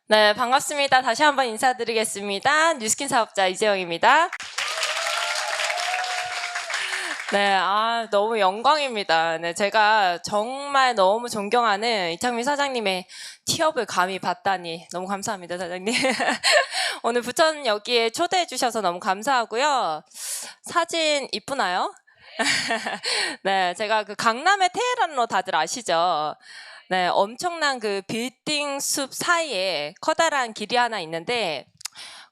네, 반갑습니다. 다시 한번 인사드리겠습니다. 뉴스킨 사업자 이재영입니다. 네, 너무 영광입니다. 네, 제가 정말 너무 존경하는 이창민 사장님의 티업을 감히 봤다니 너무 감사합니다, 사장님. 오늘 부천 여기에 초대해 주셔서 너무 감사하고요. 사진 이쁘나요? 네, 제가 그 강남의 테헤란로 다들 아시죠? 네, 엄청난 그 빌딩 숲 사이에 커다란 길이 하나 있는데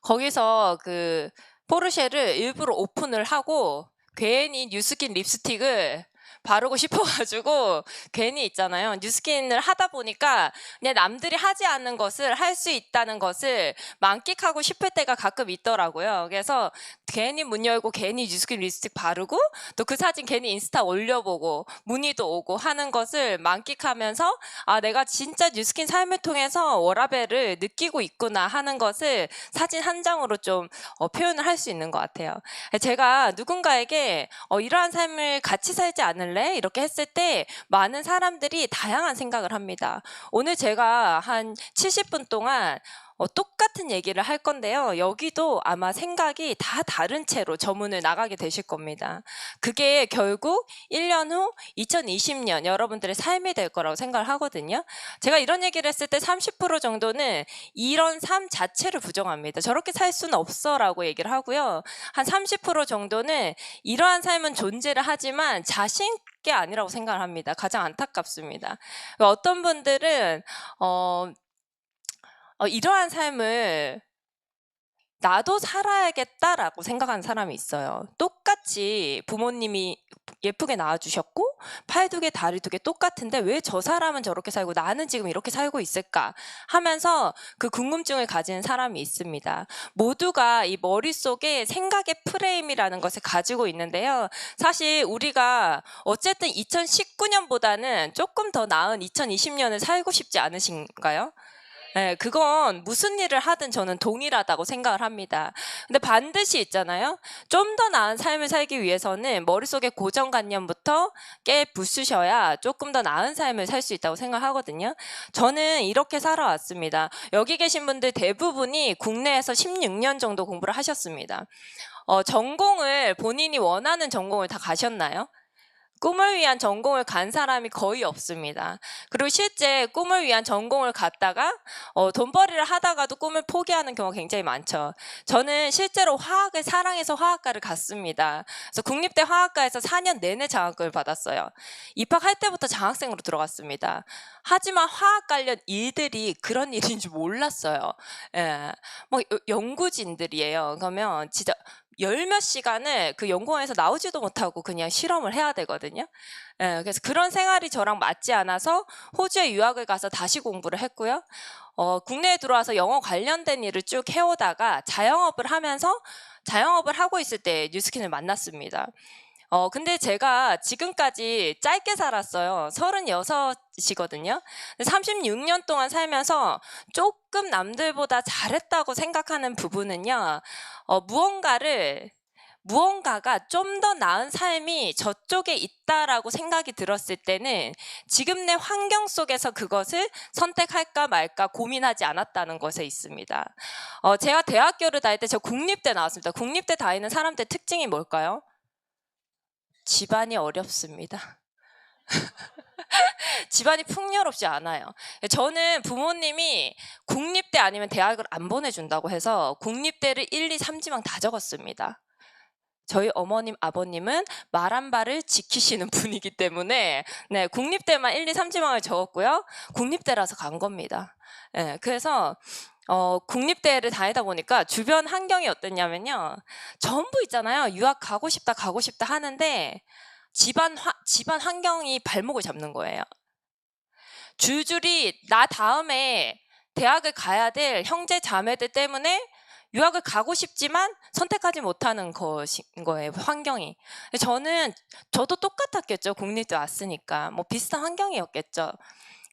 거기서 그 포르쉐를 일부러 오픈을 하고 괜히 뉴스킨 립스틱을 바르고 싶어가지고 괜히 있잖아요. 뉴스킨을 하다 보니까 그냥 남들이 하지 않는 것을 할 수 있다는 것을 만끽하고 싶을 때가 가끔 있더라고요. 그래서 괜히 문 열고 괜히 뉴스킨 립스틱 바르고 또 그 사진 괜히 인스타 올려보고 문의도 오고 하는 것을 만끽하면서 내가 진짜 뉴스킨 삶을 통해서 워라밸을 느끼고 있구나 하는 것을 사진 한 장으로 좀 표현을 할 수 있는 것 같아요. 제가 누군가에게 이러한 삶을 같이 살지 않을래? 이렇게 했을 때 많은 사람들이 다양한 생각을 합니다. 오늘 제가 한 70분 동안 똑같은 얘기를 할 건데요. 여기도 아마 생각이 다 다른 채로 저문을 나가게 되실 겁니다. 그게 결국 1년 후 2020년 여러분들의 삶이 될 거라고 생각을 하거든요. 제가 이런 얘기를 했을 때 30% 정도는 이런 삶 자체를 부정합니다. 저렇게 살 수는 없어 라고 얘기를 하고요. 한 30% 정도는 이러한 삶은 존재를 하지만 자신 있게 아니라고 생각을 합니다. 가장 안타깝습니다. 어떤 분들은 이러한 삶을 나도 살아야겠다라고 생각하는 사람이 있어요. 똑같이 부모님이 예쁘게 낳아주셨고 팔 두 개, 다리 두 개 똑같은데 왜 저 사람은 저렇게 살고 나는 지금 이렇게 살고 있을까 하면서 그 궁금증을 가지는 사람이 있습니다. 모두가 이 머릿속에 생각의 프레임이라는 것을 가지고 있는데요. 사실 우리가 어쨌든 2019년보다는 조금 더 나은 2020년을 살고 싶지 않으신가요? 네, 그건 무슨 일을 하든 저는 동일하다고 생각을 합니다. 근데 반드시 있잖아요. 좀 더 나은 삶을 살기 위해서는 머릿속의 고정관념부터 깨 부수셔야 조금 더 나은 삶을 살 수 있다고 생각하거든요. 저는 이렇게 살아왔습니다. 여기 계신 분들 대부분이 국내에서 16년 정도 공부를 하셨습니다. 전공을 본인이 원하는 전공을 다 가셨나요? 꿈을 위한 전공을 간 사람이 거의 없습니다. 그리고 실제 꿈을 위한 전공을 갔다가 돈벌이를 하다가도 꿈을 포기하는 경우가 굉장히 많죠. 저는 실제로 화학을 사랑해서 화학과를 갔습니다. 그래서 국립대 화학과에서 4년 내내 장학금을 받았어요. 입학할 때부터 장학생으로 들어갔습니다. 하지만 화학 관련 일들이 그런 일인 줄 몰랐어요. 예, 뭐 연구진들이에요. 그러면 진짜 열 몇 시간을 그 연구원에서 나오지도 못하고 그냥 실험을 해야 되거든요. 예, 그래서 그런 생활이 저랑 맞지 않아서 호주에 유학을 가서 다시 공부를 했고요. 국내에 들어와서 영어 관련된 일을 쭉 해오다가 자영업을 하고 있을 때 뉴스킨을 만났습니다. 근데 제가 지금까지 짧게 살았어요. 36이거든요. 36년 동안 살면서 조금 남들보다 잘했다고 생각하는 부분은요. 무언가가 좀 더 나은 삶이 저쪽에 있다라고 생각이 들었을 때는 지금 내 환경 속에서 그것을 선택할까 말까 고민하지 않았다는 것에 있습니다. 제가 대학교를 다닐 때 저 국립대 나왔습니다. 국립대 다니는 사람들 특징이 뭘까요? 집안이 어렵습니다. 집안이 풍요롭지 않아요. 저는 부모님이 국립대 아니면 대학을 안 보내준다고 해서 국립대를 1, 2, 3지망 다 적었습니다. 저희 어머님, 아버님은 말 한 바를 지키시는 분이기 때문에 네, 국립대만 1, 2, 3지망을 적었고요. 국립대라서 간 겁니다. 네, 그래서 국립대를 다니다 보니까 주변 환경이 어땠냐면요. 전부 있잖아요. 유학 가고 싶다 하는데 집안 환경이 발목을 잡는 거예요. 줄줄이 나 다음에 대학을 가야 될 형제 자매들 때문에 유학을 가고 싶지만 선택하지 못하는 것인 거예요, 환경이. 저도 똑같았겠죠. 국립대 왔으니까. 뭐 비슷한 환경이었겠죠.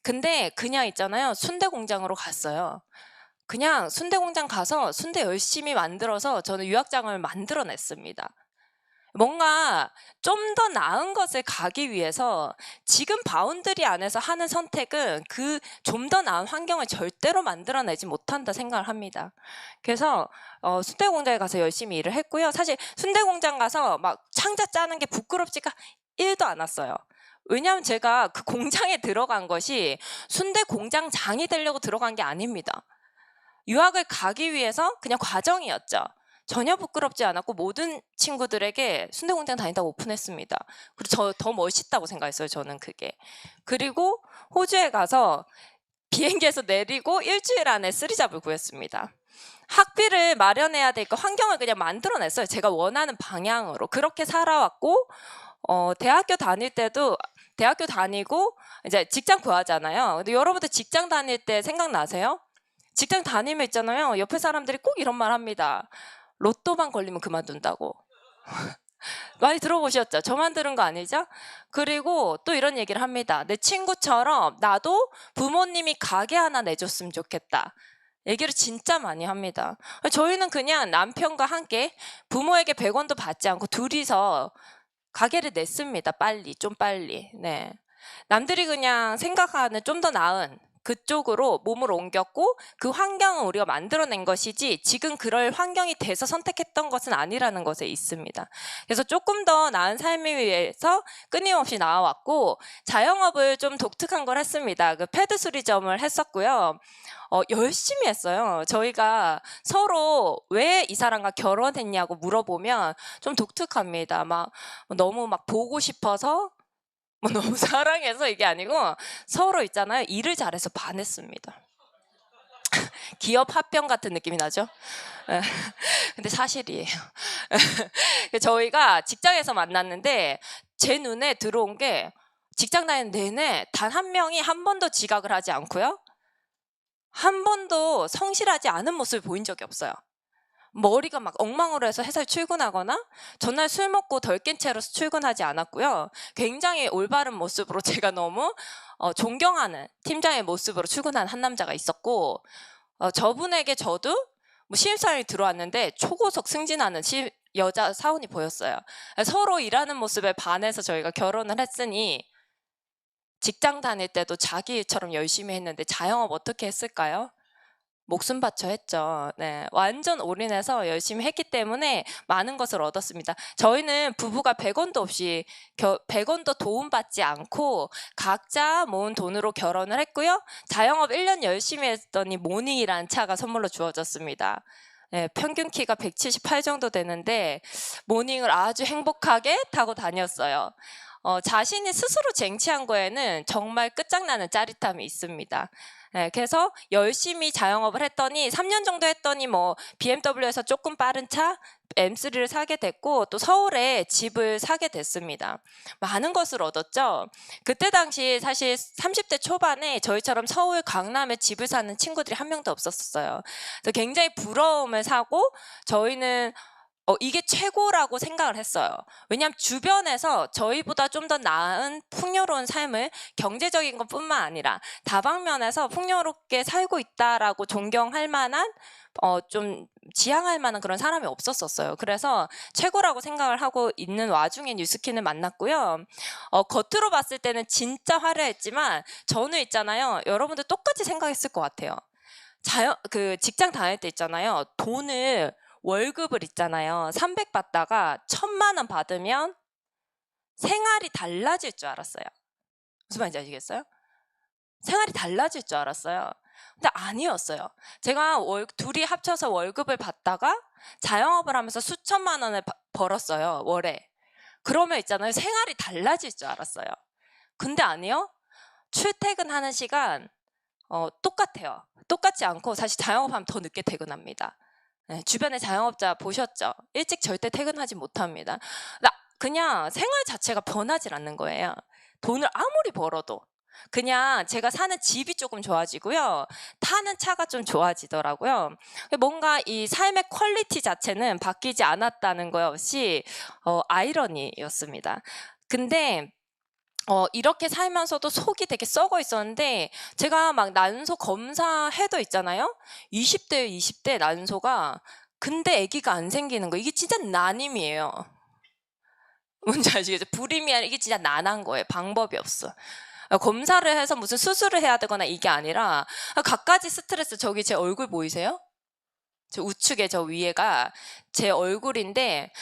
근데 그냥 있잖아요. 순대 공장으로 갔어요. 그냥 순대 공장 가서 순대 열심히 만들어서 저는 유학장을 만들어냈습니다. 뭔가 좀 더 나은 것을 가기 위해서 지금 바운더리 안에서 하는 선택은 그 좀 더 나은 환경을 절대로 만들어내지 못한다 생각을 합니다. 그래서 순대 공장에 가서 열심히 일을 했고요. 사실 순대 공장 가서 막 창자 짜는 게 부끄럽지가 1도 않았어요. 왜냐하면 제가 그 공장에 들어간 것이 순대 공장장이 되려고 들어간 게 아닙니다. 유학을 가기 위해서 그냥 과정이었죠. 전혀 부끄럽지 않았고 모든 친구들에게 순대 공장 다닌다고 오픈했습니다. 그리고 저 더 멋있다고 생각했어요. 저는 그게. 그리고 호주에 가서 비행기에서 내리고 일주일 안에 쓰리잡을 구했습니다. 학비를 마련해야 되니까 환경을 그냥 만들어냈어요. 제가 원하는 방향으로. 그렇게 살아왔고 대학교 다닐 때도 대학교 다니고 이제 직장 구하잖아요. 근데 여러분들 직장 다닐 때 생각나세요? 직장 다니면 있잖아요. 옆에 사람들이 꼭 이런 말 합니다. 로또만 걸리면 그만둔다고. 많이 들어보셨죠? 저만 들은 거 아니죠? 그리고 또 이런 얘기를 합니다. 내 친구처럼 나도 부모님이 가게 하나 내줬으면 좋겠다. 얘기를 진짜 많이 합니다. 저희는 그냥 남편과 함께 부모에게 100원도 받지 않고 둘이서 가게를 냈습니다. 좀 빨리. 네. 남들이 그냥 생각하는 좀 더 나은 그쪽으로 몸을 옮겼고 그 환경은 우리가 만들어낸 것이지 지금 그럴 환경이 돼서 선택했던 것은 아니라는 것에 있습니다. 그래서 조금 더 나은 삶을 위해서 끊임없이 나와왔고 자영업을 좀 독특한 걸 했습니다. 그 패드 수리점을 했었고요. 열심히 했어요. 저희가 서로 왜 이 사람과 결혼했냐고 물어보면 좀 독특합니다. 막 너무 막 보고 싶어서 너무 사랑해서 이게 아니고 서로 있잖아요. 일을 잘해서 반했습니다. 기업 합병 같은 느낌이 나죠? 근데 사실이에요. 저희가 직장에서 만났는데 제 눈에 들어온 게 직장 다니는 내내 단 한 명이 한 번도 지각을 하지 않고요. 한 번도 성실하지 않은 모습을 보인 적이 없어요. 머리가 막 엉망으로 해서 회사에 출근하거나 전날 술 먹고 덜 깬 채로 출근하지 않았고요. 굉장히 올바른 모습으로 제가 너무 존경하는 팀장의 모습으로 출근한 한 남자가 있었고 저분에게 저도 뭐 신입사원이 들어왔는데 초고속 승진하는 여자 사원이 보였어요. 서로 일하는 모습에 반해서 저희가 결혼을 했으니 직장 다닐 때도 자기 일처럼 열심히 했는데 자영업 어떻게 했을까요? 목숨 바쳐 했죠. 네, 완전 올인해서 열심히 했기 때문에 많은 것을 얻었습니다. 저희는 부부가 100원도 없이 100원도 도움받지 않고 각자 모은 돈으로 결혼을 했고요. 자영업 1년 열심히 했더니 모닝이라는 차가 선물로 주어졌습니다. 네, 평균 키가 178 정도 되는데 모닝을 아주 행복하게 타고 다녔어요. 자신이 스스로 쟁취한 거에는 정말 끝장나는 짜릿함이 있습니다. 네, 그래서 열심히 자영업을 했더니 3년 정도 했더니 뭐 BMW에서 조금 빠른 차 M3를 사게 됐고 또 서울에 집을 사게 됐습니다. 많은 것을 얻었죠. 그때 당시 사실 30대 초반에 저희처럼 서울 강남에 집을 사는 친구들이 한 명도 없었어요. 그래서 굉장히 부러움을 사고 저희는 이게 최고라고 생각을 했어요. 왜냐하면 주변에서 저희보다 좀 더 나은 풍요로운 삶을 경제적인 것뿐만 아니라 다방면에서 풍요롭게 살고 있다라고 존경할 만한 좀 지향할 만한 그런 사람이 없었어요. 그래서 최고라고 생각을 하고 있는 와중에 뉴스킨을 만났고요. 겉으로 봤을 때는 진짜 화려했지만 저는 있잖아요. 여러분들 똑같이 생각했을 것 같아요. 그 직장 다닐 때 있잖아요. 돈을 월급을 있잖아요. 300 받다가 1000만 원 받으면 생활이 달라질 줄 알았어요. 무슨 말인지 아시겠어요? 생활이 달라질 줄 알았어요. 근데 아니었어요. 제가 둘이 합쳐서 월급을 받다가 자영업을 하면서 수천만 원을 벌었어요. 월에. 그러면 있잖아요. 생활이 달라질 줄 알았어요. 근데 아니요. 출퇴근하는 시간 똑같아요. 똑같지 않고 사실 자영업하면 더 늦게 퇴근합니다. 네, 주변에 자영업자 보셨죠? 일찍 절대 퇴근하지 못합니다. 그냥 생활 자체가 변하지 않는 거예요. 돈을 아무리 벌어도. 그냥 제가 사는 집이 조금 좋아지고요. 타는 차가 좀 좋아지더라고요. 뭔가 이 삶의 퀄리티 자체는 바뀌지 않았다는 것이 아이러니였습니다. 근데 이렇게 살면서도 속이 되게 썩어 있었는데 제가 막 난소 검사해도 있잖아요. 20대 난소가 근데 아기가 안 생기는 거 이게 진짜 난임이에요. 뭔지 아시겠죠? 불임이 아니라 이게 진짜 난한 거예요. 방법이 없어. 검사를 해서 무슨 수술을 해야 되거나 이게 아니라 갖가지 스트레스. 저기 제 얼굴 보이세요? 저 우측에 저 위에가 제 얼굴인데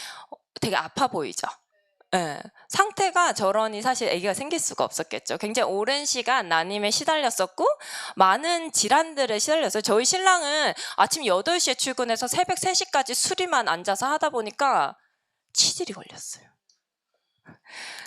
되게 아파 보이죠? 네. 상태가 저러니 사실 아기가 생길 수가 없었겠죠. 굉장히 오랜 시간 난임에 시달렸었고 많은 질환들에 시달렸어요. 저희 신랑은 아침 8시에 출근해서 새벽 3시까지 수리만 앉아서 하다 보니까 치질이 걸렸어요.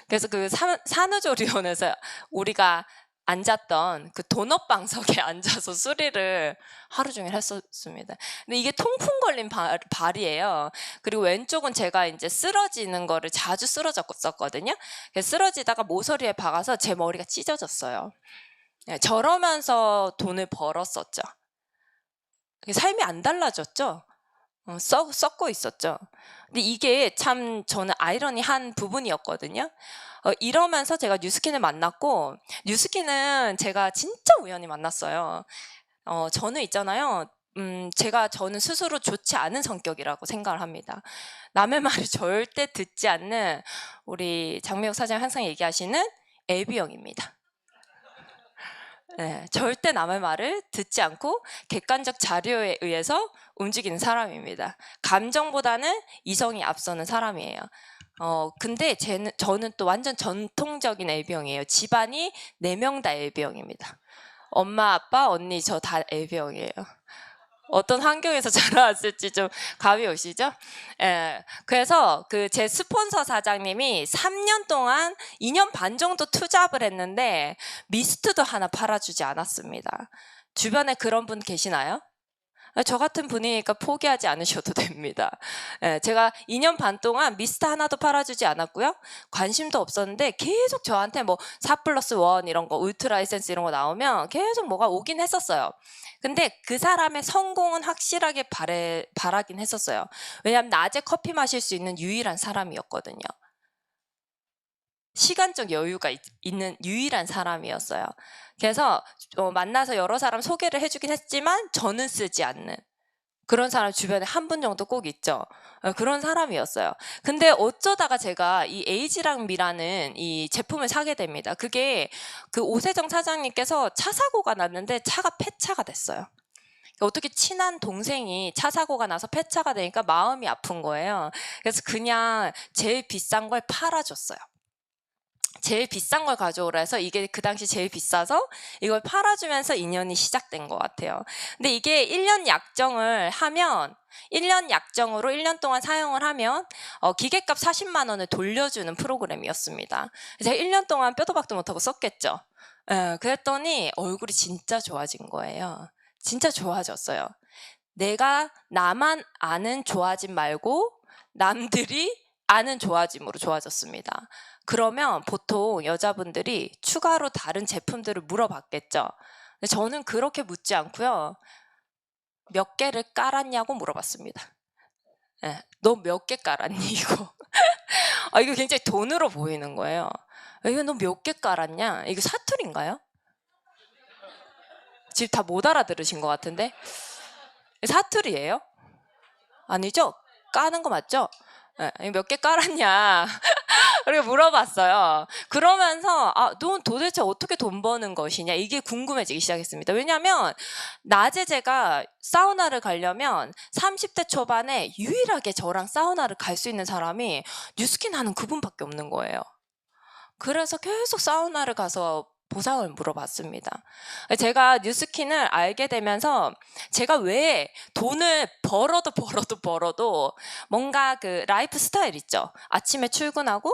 그래서 그 산후조리원에서 우리가 앉았던 그 도넛방석에 앉아서 수리를 하루 종일 했었습니다. 근데 이게 통풍 걸린 발이에요. 그리고 왼쪽은 제가 이제 쓰러지는 거를 자주 쓰러졌었거든요. 그래서 쓰러지다가 모서리에 박아서 제 머리가 찢어졌어요. 저러면서 돈을 벌었었죠. 삶이 안 달라졌죠. 썩고 있었죠. 근데 이게 참 저는 아이러니한 부분이었거든요. 이러면서 제가 뉴스킨을 만났고, 뉴스킨은 제가 진짜 우연히 만났어요. 저는 있잖아요. 저는 스스로 좋지 않은 성격이라고 생각을 합니다. 남의 말을 절대 듣지 않는 우리 장미옥 사장님 항상 얘기하시는 A형입니다. 네, 절대 남의 말을 듣지 않고 객관적 자료에 의해서 움직이는 사람입니다. 감정보다는 이성이 앞서는 사람이에요. 근데 저는 또 완전 전통적인 AB형이에요. 집안이 4명 다 AB형입니다. 엄마, 아빠, 언니, 저 다 AB형이에요. 어떤 환경에서 자라왔을지 좀 감이 오시죠? 예. 그래서 제 스폰서 사장님이 3년 동안 2년 반 정도 투잡을 했는데 미스트도 하나 팔아주지 않았습니다. 주변에 그런 분 계시나요? 저 같은 분이니까 포기하지 않으셔도 됩니다. 예, 제가 2년 반 동안 미스트 하나도 팔아주지 않았고요. 관심도 없었는데 계속 저한테 뭐 4+1 이런 거, 울트라 에센스 이런 거 나오면 계속 뭐가 오긴 했었어요. 근데 그 사람의 성공은 확실하게 바라긴 했었어요. 왜냐하면 낮에 커피 마실 수 있는 유일한 사람이었거든요. 시간적 여유가 있는 유일한 사람이었어요. 그래서 만나서 여러 사람 소개를 해주긴 했지만 저는 쓰지 않는 그런 사람 주변에 한 분 정도 꼭 있죠. 그런 사람이었어요. 근데 어쩌다가 제가 이 에이지랑미라는 이 제품을 사게 됩니다. 그게 그 오세정 사장님께서 차 사고가 났는데 차가 폐차가 됐어요. 어떻게 친한 동생이 차 사고가 나서 폐차가 되니까 마음이 아픈 거예요. 그래서 그냥 제일 비싼 걸 팔아줬어요. 제일 비싼 걸 가져오라 해서 이게 그 당시 제일 비싸서 이걸 팔아주면서 인연이 시작된 것 같아요. 근데 이게 1년 약정을 하면 1년 약정으로 1년 동안 사용을 하면 기계값 40만 원을 돌려주는 프로그램이었습니다. 제가 1년 동안 뼈도 박도 못하고 썼겠죠. 그랬더니 얼굴이 진짜 좋아진 거예요. 진짜 좋아졌어요. 내가 나만 아는 좋아짐 말고 남들이 아는 좋아짐으로 좋아졌습니다. 그러면 보통 여자분들이 추가로 다른 제품들을 물어봤겠죠. 근데 저는 그렇게 묻지 않고요. 몇 개를 깔았냐고 물어봤습니다. 네, 너 몇 개 깔았니 이거? 이거 굉장히 돈으로 보이는 거예요. 이거 너 몇 개 깔았냐? 이거 사투리인가요? 지금 다 못 알아들으신 것 같은데? 사투리예요? 아니죠? 까는 거 맞죠? 네, 몇 개 깔았냐? 그렇게 물어봤어요. 그러면서 넌 도대체 어떻게 돈 버는 것이냐 이게 궁금해지기 시작했습니다. 왜냐하면 낮에 제가 사우나를 가려면 30대 초반에 유일하게 저랑 사우나를 갈 수 있는 사람이 뉴스킨 하는 그분밖에 없는 거예요. 그래서 계속 사우나를 가서 보상을 물어봤습니다. 제가 뉴스킨을 알게 되면서 제가 왜 돈을 벌어도 뭔가 그 라이프 스타일 있죠. 아침에 출근하고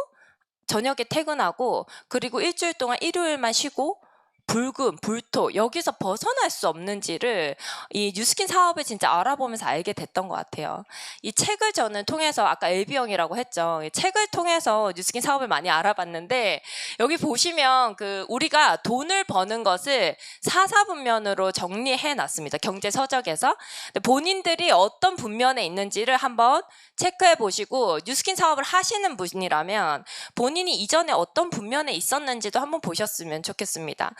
저녁에 퇴근하고 그리고 일주일 동안 일요일만 쉬고 불금, 불토 여기서 벗어날 수 없는지를 이 뉴스킨 사업을 진짜 알아보면서 알게 됐던 것 같아요. 이 책을 저는 통해서 아까 LB형이라고 했죠. 이 책을 통해서 뉴스킨 사업을 많이 알아봤는데 여기 보시면 우리가 돈을 버는 것을 사사분면으로 정리해 놨습니다. 경제 서적에서 본인들이 어떤 분면에 있는지를 한번 체크해 보시고 뉴스킨 사업을 하시는 분이라면 본인이 이전에 어떤 분면에 있었는지도 한번 보셨으면 좋겠습니다.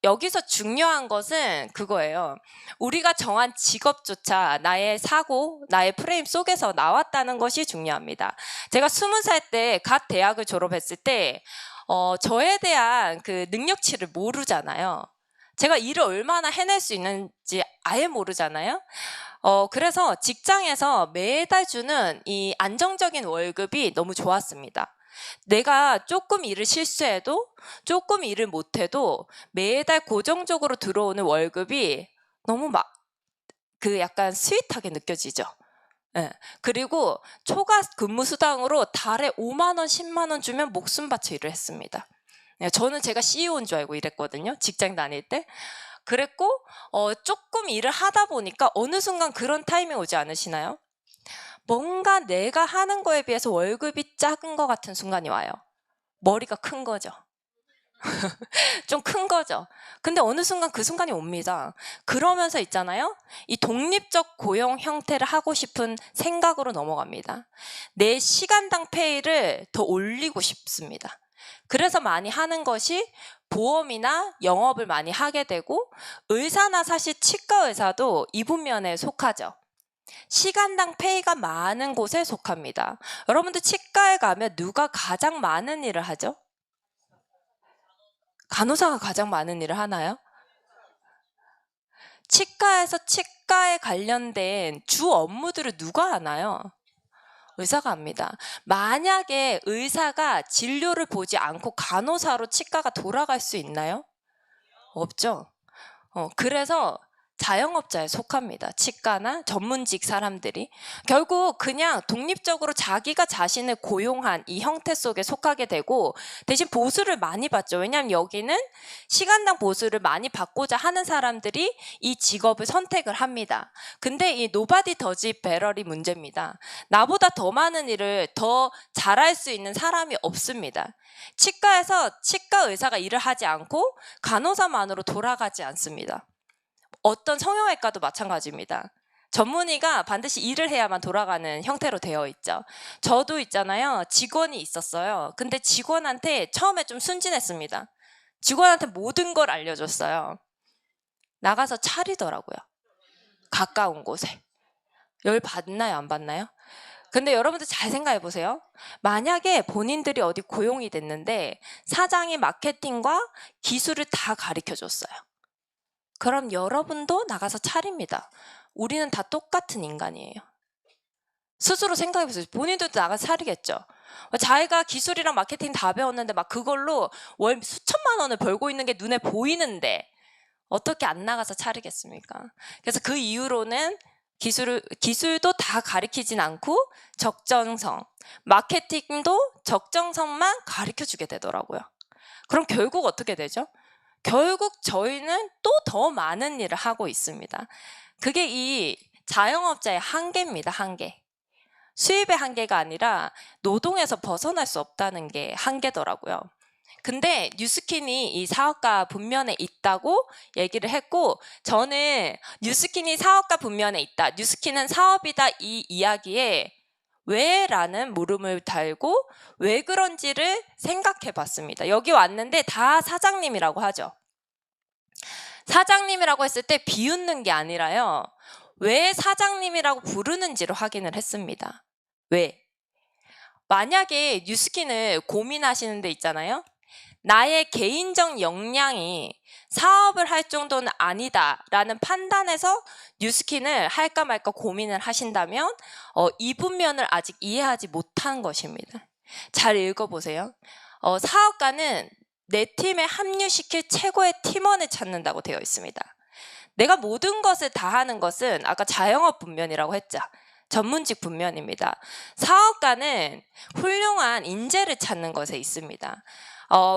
여기서 중요한 것은 그거예요. 우리가 정한 직업조차 나의 사고, 나의 프레임 속에서 나왔다는 것이 중요합니다. 제가 20살 때 갓 대학을 졸업했을 때 저에 대한 그 능력치를 모르잖아요. 제가 일을 얼마나 해낼 수 있는지 아예 모르잖아요. 그래서 직장에서 매달 주는 이 안정적인 월급이 너무 좋았습니다. 내가 조금 일을 실수해도 조금 일을 못해도 매달 고정적으로 들어오는 월급이 너무 그 약간 스윗하게 느껴지죠. 예. 그리고 초과 근무 수당으로 달에 5만 원, 10만 원 주면 목숨 바쳐 일을 했습니다. 예, 저는 제가 CEO인 줄 알고 일했거든요. 직장 다닐 때. 그랬고 조금 일을 하다 보니까 어느 순간 그런 타이밍 오지 않으시나요? 뭔가 내가 하는 거에 비해서 월급이 작은 것 같은 순간이 와요. 머리가 큰 거죠. 좀 큰 거죠. 근데 어느 순간 그 순간이 옵니다. 그러면서 있잖아요. 이 독립적 고용 형태를 하고 싶은 생각으로 넘어갑니다. 내 시간당 페이를 더 올리고 싶습니다. 그래서 많이 하는 것이 보험이나 영업을 많이 하게 되고, 의사나 사실 치과 의사도 이 분면에 속하죠. 시간당 페이가 많은 곳에 속합니다. 여러분들 치과에 가면 누가 가장 많은 일을 하죠? 간호사가 가장 많은 일을 하나요? 치과에서 치과에 관련된 주 업무들을 누가 하나요? 의사가 합니다. 만약에 의사가 진료를 보지 않고 간호사로 치과가 돌아갈 수 있나요? 없죠. 그래서 자영업자에 속합니다. 치과나 전문직 사람들이. 결국 그냥 독립적으로 자기가 자신을 고용한 이 형태 속에 속하게 되고, 대신 보수를 많이 받죠. 왜냐하면 여기는 시간당 보수를 많이 받고자 하는 사람들이 이 직업을 선택을 합니다. 근데 이 nobody does it better이 문제입니다. 나보다 더 많은 일을 더 잘할 수 있는 사람이 없습니다. 치과에서 치과 의사가 일을 하지 않고 간호사만으로 돌아가지 않습니다. 어떤 성형외과도 마찬가지입니다. 전문의가 반드시 일을 해야만 돌아가는 형태로 되어 있죠. 저도 있잖아요. 직원이 있었어요. 근데 직원한테 처음에 좀 순진했습니다. 직원한테 모든 걸 알려줬어요. 나가서 차리더라고요. 가까운 곳에. 열 받나요? 안 받나요? 근데 여러분들 잘 생각해 보세요. 만약에 본인들이 어디 고용이 됐는데 사장이 마케팅과 기술을 다 가르쳐 줬어요. 그럼 여러분도 나가서 차립니다. 우리는 다 똑같은 인간이에요. 스스로 생각해보세요. 본인들도 나가서 차리겠죠. 자기가 기술이랑 마케팅 다 배웠는데 막 그걸로 월 수천만 원을 벌고 있는 게 눈에 보이는데 어떻게 안 나가서 차리겠습니까? 그래서 그 이후로는 기술도 다 가르치진 않고 적정성, 마케팅도 적정성만 가르쳐주게 되더라고요. 그럼 결국 어떻게 되죠? 결국 저희는 또 더 많은 일을 하고 있습니다. 그게 이 자영업자의 한계입니다. 한계. 수입의 한계가 아니라 노동에서 벗어날 수 없다는 게 한계더라고요. 근데 뉴스킨이 이 사업가 분면에 있다고 얘기를 했고, 저는 뉴스킨이 사업가 분면에 있다, 뉴스킨은 사업이다, 이 이야기에 왜? 라는 물음을 달고 왜 그런지를 생각해 봤습니다. 여기 왔는데 다 사장님이라고 하죠. 사장님이라고 했을 때 비웃는 게 아니라요. 왜 사장님이라고 부르는지를 확인을 했습니다. 왜? 만약에 뉴스킨을 고민하시는 데 있잖아요. 나의 개인적 역량이 사업을 할 정도는 아니다라는 판단에서 뉴스킨을 할까 말까 고민을 하신다면 이 분면을 아직 이해하지 못한 것입니다. 잘 읽어보세요. 사업가는 내 팀에 합류시킬 최고의 팀원을 찾는다고 되어 있습니다. 내가 모든 것을 다 하는 것은 아까 자영업 분면이라고 했죠. 전문직 분면입니다. 사업가는 훌륭한 인재를 찾는 것에 있습니다.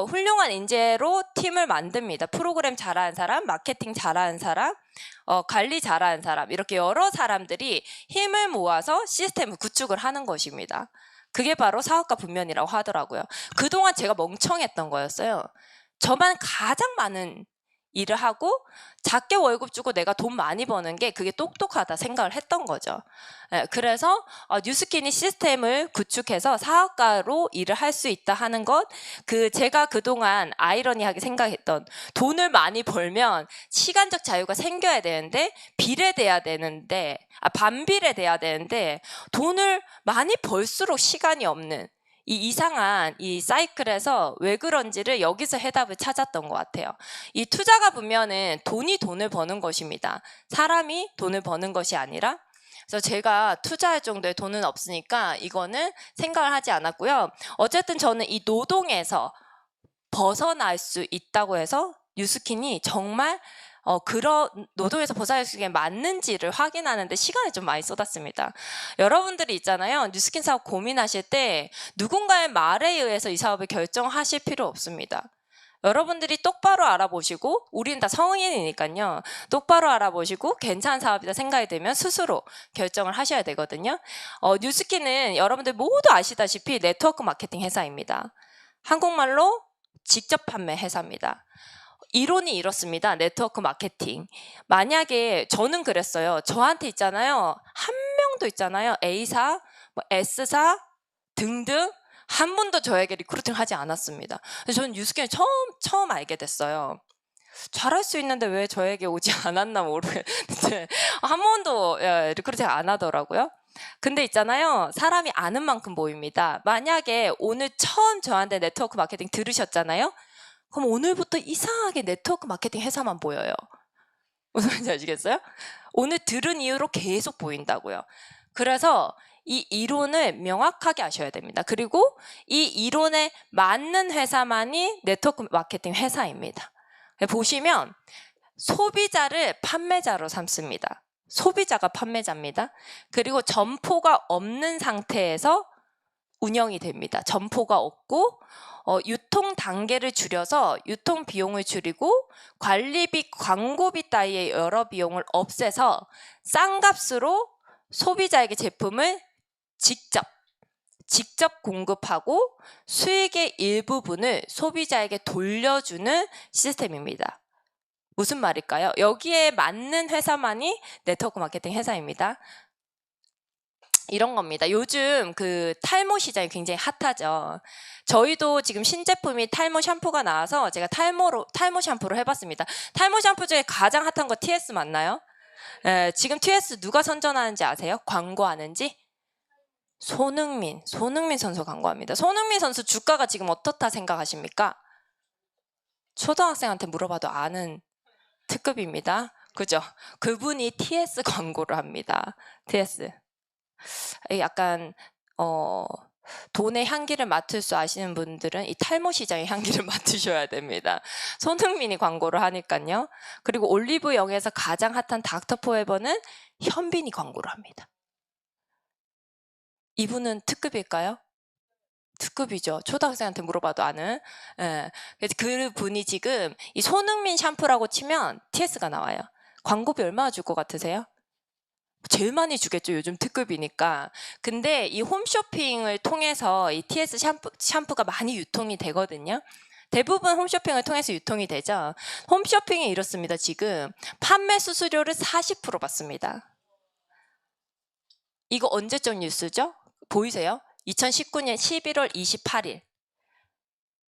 훌륭한 인재로 팀을 만듭니다. 프로그램 잘하는 사람, 마케팅 잘하는 사람, 관리 잘하는 사람, 이렇게 여러 사람들이 힘을 모아서 시스템을 구축을 하는 것입니다. 그게 바로 사업가 분면이라고 하더라고요. 그동안 제가 멍청했던 거였어요. 저만 가장 많은 일을 하고 작게 월급 주고 내가 돈 많이 버는 게 그게 똑똑하다 생각을 했던 거죠. 그래서 뉴스킨이 시스템을 구축해서 사업가로 일을 할 수 있다 하는 것, 제가 그동안 아이러니하게 생각했던 돈을 많이 벌면 시간적 자유가 생겨야 되는데 반비례돼야 되는데 돈을 많이 벌수록 시간이 없는 이 이상한 이 사이클에서 왜 그런지를 여기서 해답을 찾았던 것 같아요. 이 투자가 보면은 돈이 돈을 버는 것입니다. 사람이 돈을 버는 것이 아니라. 그래서 제가 투자할 정도의 돈은 없으니까 이거는 생각을 하지 않았고요. 어쨌든 저는 이 노동에서 벗어날 수 있다고 해서 뉴스킨이 정말 그런 노동에서 벗어날 수 있게 맞는지를 확인하는데 시간을 좀 많이 쏟았습니다. 여러분들이 있잖아요. 뉴스킨 사업 고민하실 때 누군가의 말에 의해서 이 사업을 결정하실 필요 없습니다. 여러분들이 똑바로 알아보시고, 우리는 다 성인이니까요. 똑바로 알아보시고 괜찮은 사업이다 생각이 들면 스스로 결정을 하셔야 되거든요. 뉴스킨은 여러분들 모두 아시다시피 네트워크 마케팅 회사입니다. 한국말로 직접 판매 회사입니다. 이론이 이렇습니다. 네트워크 마케팅. 만약에 저는 그랬어요. 저한테 있잖아요. 한 명도 있잖아요. A사, S사 등등 한 번도 저에게 리크루팅 하지 않았습니다. 그래서 저는 뉴스킨을 처음 알게 됐어요. 잘할 수 있는데 왜 저에게 오지 않았나 모르겠는데 한 번도 리크루팅 안 하더라고요. 근데 있잖아요. 사람이 아는 만큼 보입니다. 만약에 오늘 처음 저한테 네트워크 마케팅 들으셨잖아요. 그럼 오늘부터 이상하게 네트워크 마케팅 회사만 보여요. 무슨 말인지 아시겠어요? 오늘 들은 이후로 계속 보인다고요. 그래서 이 이론을 명확하게 아셔야 됩니다. 그리고 이 이론에 맞는 회사만이 네트워크 마케팅 회사입니다. 보시면 소비자를 판매자로 삼습니다. 소비자가 판매자입니다. 그리고 점포가 없는 상태에서 운영이 됩니다. 점포가 없고 유통 단계를 줄여서 유통 비용을 줄이고 관리비, 광고비 따위의 여러 비용을 없애서 싼 값으로 소비자에게 제품을 직접 공급하고 수익의 일부분을 소비자에게 돌려주는 시스템입니다. 무슨 말일까요? 여기에 맞는 회사만이 네트워크 마케팅 회사입니다. 이런 겁니다. 요즘 그 탈모 시장이 굉장히 핫하죠. 저희도 지금 신제품이 탈모 샴푸가 나와서 제가 탈모 샴푸를 해봤습니다. 탈모 샴푸 중에 가장 핫한 거 TS 맞나요? 지금 TS 누가 선전하는지 아세요? 광고하는지? 손흥민 선수 광고합니다. 손흥민 선수 주가가 지금 어떻다 생각하십니까? 초등학생한테 물어봐도 아는 특급입니다. 그죠? 그분이 TS 광고를 합니다. TS. 약간 돈의 향기를 맡을 수 아시는 분들은 이 탈모 시장의 향기를 맡으셔야 됩니다. 손흥민이 광고를 하니까요. 그리고 올리브영에서 가장 핫한 닥터 포에버는 현빈이 광고를 합니다. 이분은 특급일까요? 특급이죠. 초등학생한테 물어봐도 아는. 그래서 그분이 지금 이 손흥민 샴푸라고 치면 TS가 나와요. 광고비 얼마나 줄 것 같으세요? 제일 많이 주겠죠. 요즘 특급이니까. 근데 이 홈쇼핑을 통해서 이 TS 샴푸가 많이 유통이 되거든요. 대부분 홈쇼핑을 통해서 유통이 되죠. 홈쇼핑이 이렇습니다. 지금 판매 수수료를 40% 받습니다. 이거 언제적 뉴스죠? 보이세요? 2019년 11월 28일.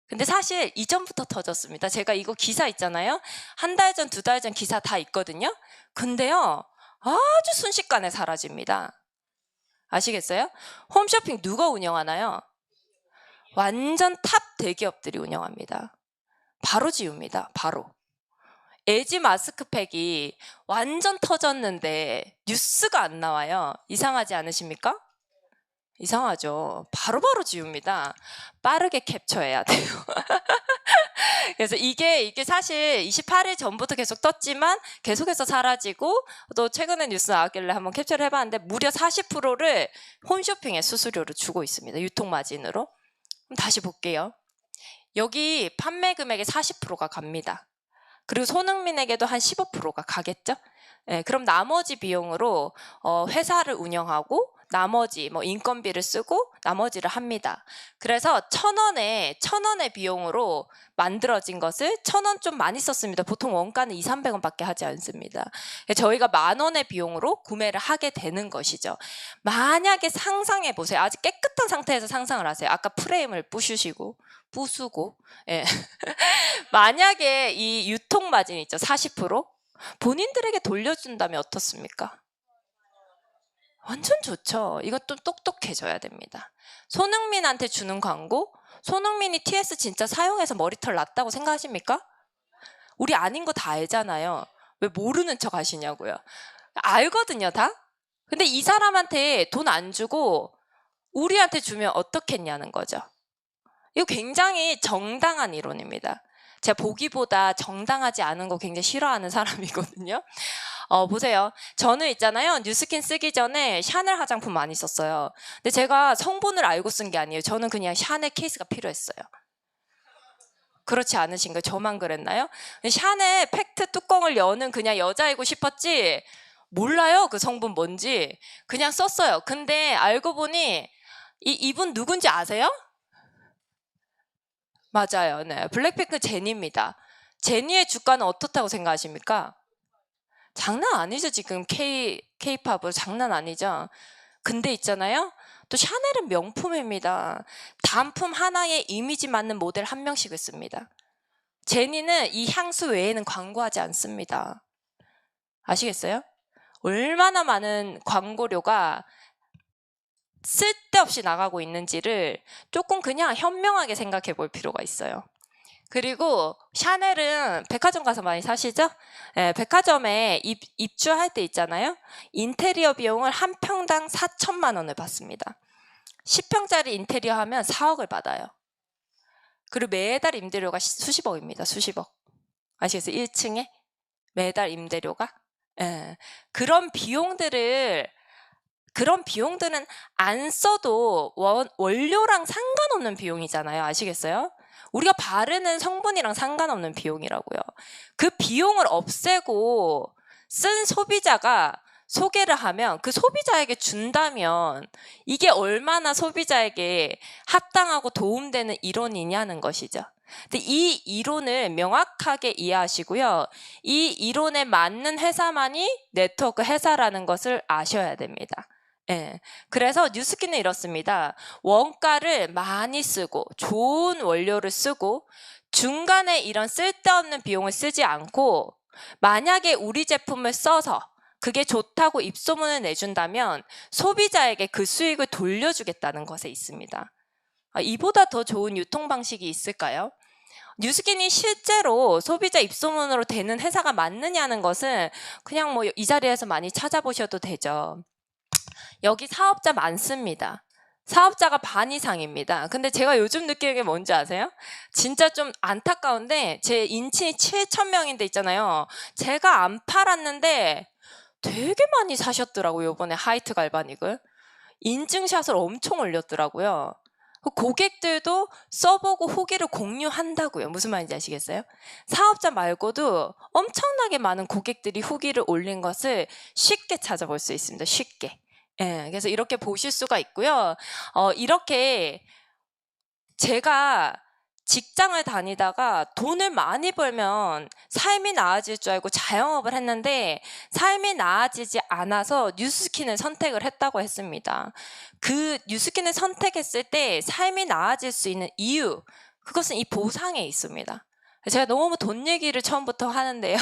근데 사실 이전부터 터졌습니다. 제가 이거 기사 있잖아요. 한 달 전, 2달 전 기사 다 있거든요. 근데요. 아주 순식간에 사라집니다. 아시겠어요? 홈쇼핑 누가 운영하나요? 완전 탑 대기업들이 운영합니다. 바로 지웁니다. 바로. LG 마스크팩이 완전 터졌는데 뉴스가 안 나와요. 이상하지 않으십니까? 이상하죠. 바로바로 지웁니다. 빠르게 캡처해야 돼요. 그래서 이게 사실 28일 전부터 계속 떴지만 계속해서 사라지고 또 최근에 뉴스 나왔길래 한번 캡처를 해봤는데 무려 40%를 홈쇼핑에 수수료를 주고 있습니다. 유통마진으로. 그럼 다시 볼게요. 여기 판매 금액의 40%가 갑니다. 그리고 손흥민에게도 한 15%가 가겠죠? 그럼 나머지 비용으로 회사를 운영하고 나머지 뭐 인건비를 쓰고 나머지를 합니다. 그래서 1,000원의 비용으로 만들어진 것을 1,000원 좀 많이 썼습니다. 보통 원가는 200~300원밖에 하지 않습니다. 저희가 10,000원의 비용으로 구매를 하게 되는 것이죠. 만약에 상상해 보세요. 아주 깨끗한 상태에서 상상을 하세요. 아까 프레임을 부수고 예. 만약에 이 유통 마진 있죠. 40% 본인들에게 돌려준다면 어떻습니까? 완전 좋죠. 이것도 똑똑해져야 됩니다. 손흥민한테 주는 광고, 손흥민이 TS 진짜 사용해서 머리털 났다고 생각하십니까? 우리 아닌 거 다 알잖아요. 왜 모르는 척 하시냐고요. 알거든요, 다. 근데 이 사람한테 돈 안 주고 우리한테 주면 어떻겠냐는 거죠. 이거 굉장히 정당한 이론입니다. 제가 보기보다 정당하지 않은 거 굉장히 싫어하는 사람이거든요. 보세요. 저는 있잖아요. 뉴스킨 쓰기 전에 샤넬 화장품 많이 썼어요. 근데 제가 성분을 알고 쓴 게 아니에요. 저는 그냥 샤넬 케이스가 필요했어요. 그렇지 않으신가요? 저만 그랬나요? 샤넬 팩트 뚜껑을 여는 그냥 여자이고 싶었지 몰라요. 그 성분 뭔지. 그냥 썼어요. 근데 알고 보니 이분 누군지 아세요? 맞아요. 네. 블랙핑크 제니입니다. 제니의 주가는 어떻다고 생각하십니까? 장난 아니죠. 지금 K-팝은 장난 아니죠. 근데 있잖아요. 또 샤넬은 명품입니다. 단품 하나에 이미지 맞는 모델 한 명씩 있습니다. 제니는 이 향수 외에는 광고하지 않습니다. 아시겠어요? 얼마나 많은 광고료가 쓸데없이 나가고 있는지를 조금 그냥 현명하게 생각해 볼 필요가 있어요. 그리고 샤넬은 백화점 가서 많이 사시죠? 네, 백화점에 입주할 때 있잖아요. 인테리어 비용을 한 평당 4천만 원을 받습니다. 10평짜리 인테리어 하면 4억을 받아요. 그리고 매달 임대료가 수십억입니다. 수십억. 아시겠어요? 1층에 매달 임대료가. 네. 그런 비용들은 안 써도 원료랑 상관없는 비용이잖아요. 아시겠어요? 우리가 바르는 성분이랑 상관없는 비용이라고요. 그 비용을 없애고 쓴 소비자가 소개를 하면 그 소비자에게 준다면 이게 얼마나 소비자에게 합당하고 도움되는 이론이냐는 것이죠. 근데 이 이론을 명확하게 이해하시고요. 이 이론에 맞는 회사만이 네트워크 회사라는 것을 아셔야 됩니다. 예. 그래서 뉴스킨은 이렇습니다. 원가를 많이 쓰고 좋은 원료를 쓰고 중간에 이런 쓸데없는 비용을 쓰지 않고 만약에 우리 제품을 써서 그게 좋다고 입소문을 내준다면 소비자에게 그 수익을 돌려주겠다는 것에 있습니다. 이보다 더 좋은 유통 방식이 있을까요? 뉴스킨이 실제로 소비자 입소문으로 되는 회사가 맞느냐는 것은 그냥 뭐 이 자리에서 많이 찾아보셔도 되죠. 여기 사업자 많습니다. 사업자가 반 이상입니다. 근데 제가 요즘 느끼는 게 뭔지 아세요? 진짜 좀 안타까운데 제 인친이 7,000명인데 있잖아요. 제가 안 팔았는데 되게 많이 사셨더라고요. 이번에 하이트 갈바닉을. 인증샷을 엄청 올렸더라고요. 고객들도 써보고 후기를 공유한다고요. 무슨 말인지 아시겠어요? 사업자 말고도 엄청나게 많은 고객들이 후기를 올린 것을 쉽게 찾아볼 수 있습니다. 쉽게. 예, 그래서 이렇게 보실 수가 있고요. 이렇게 제가 직장을 다니다가 돈을 많이 벌면 삶이 나아질 줄 알고 자영업을 했는데 삶이 나아지지 않아서 뉴스킨을 선택을 했다고 했습니다. 그 뉴스킨을 선택했을 때 삶이 나아질 수 있는 이유, 그것은 이 보상에 있습니다. 제가 너무 돈 얘기를 처음부터 하는데요.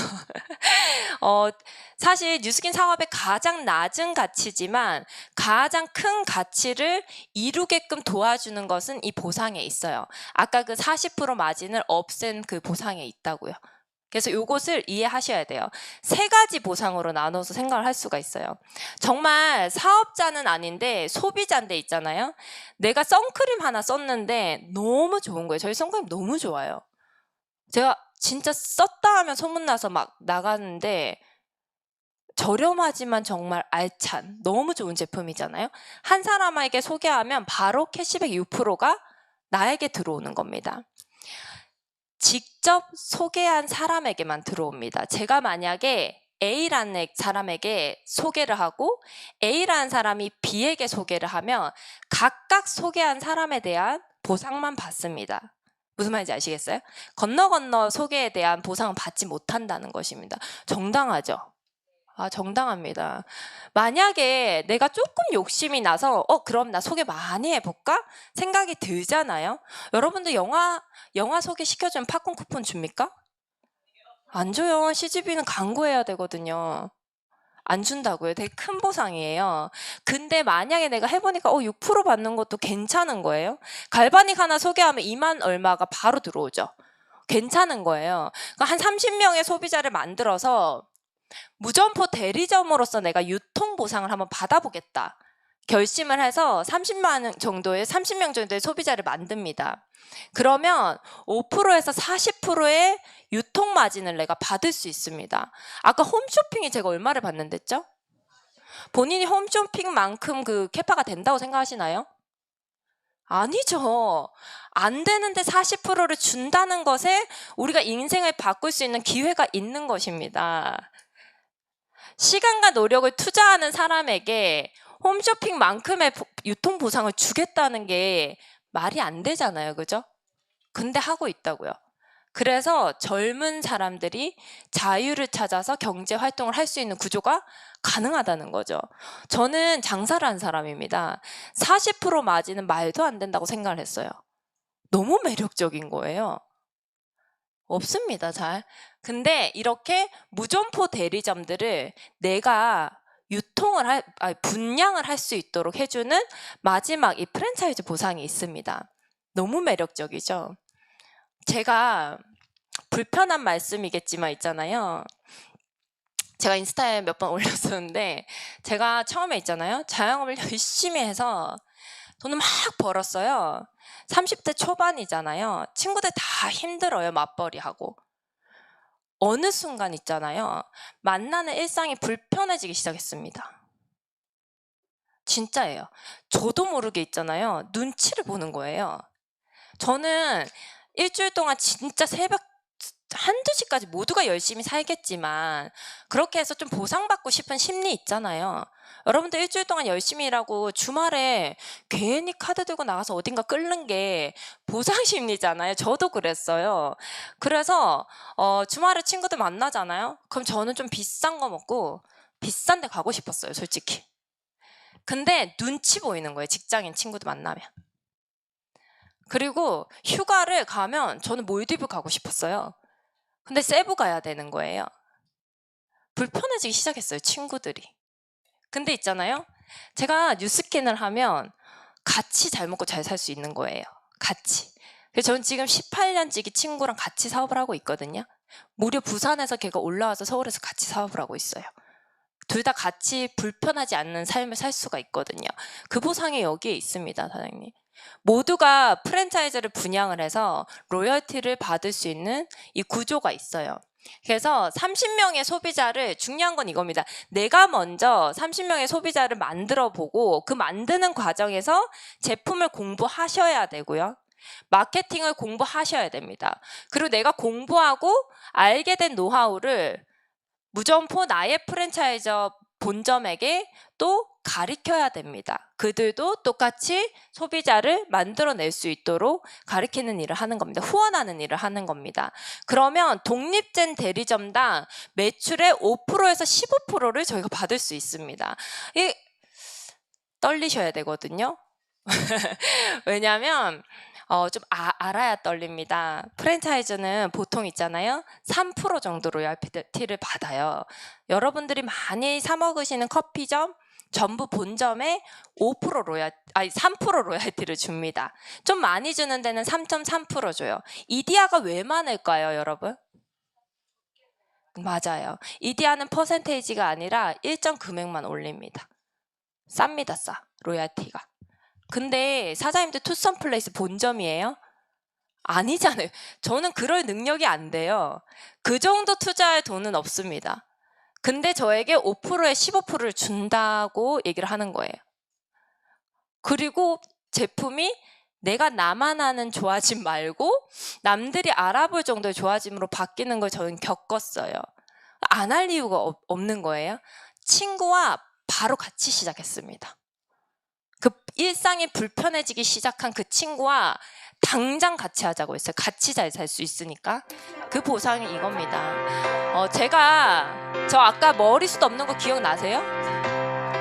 사실 뉴스킨 사업의 가장 낮은 가치지만 가장 큰 가치를 이루게끔 도와주는 것은 이 보상에 있어요. 아까 그 40% 마진을 없앤 그 보상에 있다고요. 그래서 이것을 이해하셔야 돼요. 세 가지 보상으로 나눠서 생각을 할 수가 있어요. 정말 사업자는 아닌데 소비자인데 있잖아요. 내가 선크림 하나 썼는데 너무 좋은 거예요. 저희 선크림 너무 좋아요. 제가 진짜 썼다 하면 소문나서 막 나가는데 저렴하지만 정말 알찬 너무 좋은 제품이잖아요. 한 사람에게 소개하면 바로 캐시백 6%가 나에게 들어오는 겁니다. 직접 소개한 사람에게만 들어옵니다. 제가 만약에 A라는 사람에게 소개를 하고 A라는 사람이 B에게 소개를 하면 각각 소개한 사람에 대한 보상만 받습니다. 무슨 말인지 아시겠어요? 건너 소개에 대한 보상은 받지 못한다는 것입니다. 정당하죠? 정당합니다. 만약에 내가 조금 욕심이 나서 그럼 나 소개 많이 해볼까? 생각이 들잖아요. 여러분들 영화 소개시켜주면 팝콘 쿠폰 줍니까? 안 줘요. CGV는 광고해야 되거든요. 안 준다고요. 되게 큰 보상이에요. 근데 만약에 내가 해보니까 6% 받는 것도 괜찮은 거예요. 갈바닉 하나 소개하면 2만 얼마가 바로 들어오죠. 괜찮은 거예요. 그러니까 한 30명의 소비자를 만들어서 무점포 대리점으로서 내가 유통 보상을 한번 받아보겠다. 결심을 해서 30명 정도의 소비자를 만듭니다. 그러면 5%에서 40%의 유통 마진을 내가 받을 수 있습니다. 아까 홈쇼핑이 제가 얼마를 받는데 했죠? 본인이 홈쇼핑만큼 그 캐파가 된다고 생각하시나요? 아니죠. 안 되는데 40%를 준다는 것에 우리가 인생을 바꿀 수 있는 기회가 있는 것입니다. 시간과 노력을 투자하는 사람에게 홈쇼핑만큼의 유통 보상을 주겠다는 게 말이 안 되잖아요. 그죠? 근데 하고 있다고요. 그래서 젊은 사람들이 자유를 찾아서 경제 활동을 할 수 있는 구조가 가능하다는 거죠. 저는 장사를 한 사람입니다. 40% 마진은 말도 안 된다고 생각을 했어요. 너무 매력적인 거예요. 없습니다, 잘. 근데 이렇게 무점포 대리점들을 내가 분양을 할 수 있도록 해주는 마지막 이 프랜차이즈 보상이 있습니다. 너무 매력적이죠. 제가 불편한 말씀이겠지만 있잖아요. 제가 인스타에 몇 번 올렸었는데 제가 처음에 있잖아요. 자영업을 열심히 해서 돈을 막 벌었어요. 30대 초반이잖아요. 친구들 다 힘들어요. 맞벌이하고. 어느 순간 있잖아요. 만나는 일상이 불편해지기 시작했습니다. 진짜예요. 저도 모르게 있잖아요. 눈치를 보는 거예요. 저는 일주일 동안 진짜 새벽 1~2시까지 모두가 열심히 살겠지만 그렇게 해서 좀 보상받고 싶은 심리 있잖아요. 여러분들 일주일 동안 열심히 일하고 주말에 괜히 카드 들고 나가서 어딘가 끓는 게 보상 심리잖아요. 저도 그랬어요. 그래서 주말에 친구들 만나잖아요. 그럼 저는 좀 비싼 거 먹고 비싼 데 가고 싶었어요. 솔직히. 근데 눈치 보이는 거예요. 직장인 친구들 만나면. 그리고 휴가를 가면 저는 몰디브 가고 싶었어요. 근데 세부 가야 되는 거예요. 불편해지기 시작했어요, 친구들이. 근데 있잖아요. 제가 뉴스캔을 하면 같이 잘 먹고 잘 살 수 있는 거예요. 같이. 그래서 저는 지금 18년지기 친구랑 같이 사업을 하고 있거든요. 무려 부산에서 걔가 올라와서 서울에서 같이 사업을 하고 있어요. 둘 다 같이 불편하지 않는 삶을 살 수가 있거든요. 그 보상이 여기에 있습니다, 사장님. 모두가 프랜차이즈를 분양을 해서 로열티를 받을 수 있는 이 구조가 있어요. 그래서 30명의 소비자를, 중요한 건 이겁니다. 내가 먼저 30명의 소비자를 만들어 보고 그 만드는 과정에서 제품을 공부하셔야 되고요. 마케팅을 공부하셔야 됩니다. 그리고 내가 공부하고 알게 된 노하우를 무점포 나의 프랜차이저 본점에게 또 가르쳐야 됩니다. 그들도 똑같이 소비자를 만들어낼 수 있도록 가르치는 일을 하는 겁니다. 후원하는 일을 하는 겁니다. 그러면 독립된 대리점당 매출의 5%에서 15%를 저희가 받을 수 있습니다. 떨리셔야 되거든요. 왜냐하면 좀 알아야 떨립니다. 프랜차이즈는 보통 있잖아요. 3% 정도 로열티를 받아요. 여러분들이 많이 사 먹으시는 커피점, 전부 본점에 3% 로열티를 줍니다. 좀 많이 주는 데는 3.3% 줘요. 이디야가 왜 많을까요, 여러분? 맞아요. 이디야는 퍼센테이지가 아니라 일정 금액만 올립니다. 쌉니다, 싸. 로열티가. 근데 사장님들 투썸 플레이스 본점이에요? 아니잖아요. 저는 그럴 능력이 안 돼요. 그 정도 투자할 돈은 없습니다. 근데 저에게 5%에 15%를 준다고 얘기를 하는 거예요. 그리고 제품이 내가 나만 아는 좋아짐 말고 남들이 알아볼 정도의 좋아짐으로 바뀌는 걸 저는 겪었어요. 안 할 이유가 없는 거예요. 친구와 바로 같이 시작했습니다. 그 일상이 불편해지기 시작한 그 친구와 당장 같이 하자고 했어요. 같이 잘 살 수 있으니까. 그 보상이 이겁니다. 저 아까 머리숱 없는 거 기억나세요?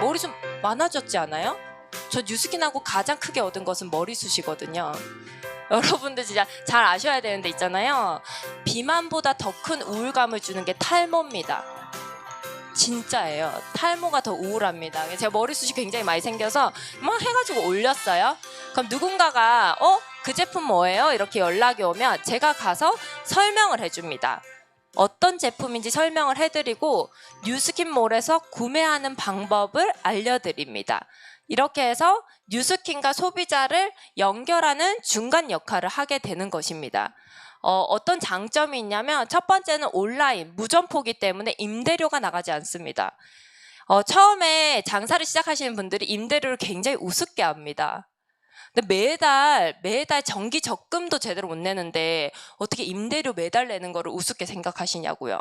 머리숱 많아졌지 않아요? 저 뉴스킨하고 가장 크게 얻은 것은 머리숱이거든요. 여러분들 진짜 잘 아셔야 되는데 있잖아요. 비만보다 더 큰 우울감을 주는 게 탈모입니다. 진짜예요. 탈모가 더 우울합니다. 제가 머리숱이 굉장히 많이 생겨서 막 해가지고 올렸어요. 그럼 누군가가 그 제품 뭐예요? 이렇게 연락이 오면 제가 가서 설명을 해줍니다. 어떤 제품인지 설명을 해드리고 뉴스킨몰에서 구매하는 방법을 알려드립니다. 이렇게 해서 뉴스킨과 소비자를 연결하는 중간 역할을 하게 되는 것입니다. 어떤 장점이 있냐면 첫 번째는 온라인, 무점포기 때문에 임대료가 나가지 않습니다. 처음에 장사를 시작하시는 분들이 임대료를 굉장히 우습게 합니다. 근데 매달 정기 적금도 제대로 못 내는데 어떻게 임대료 매달 내는 거를 우습게 생각하시냐고요.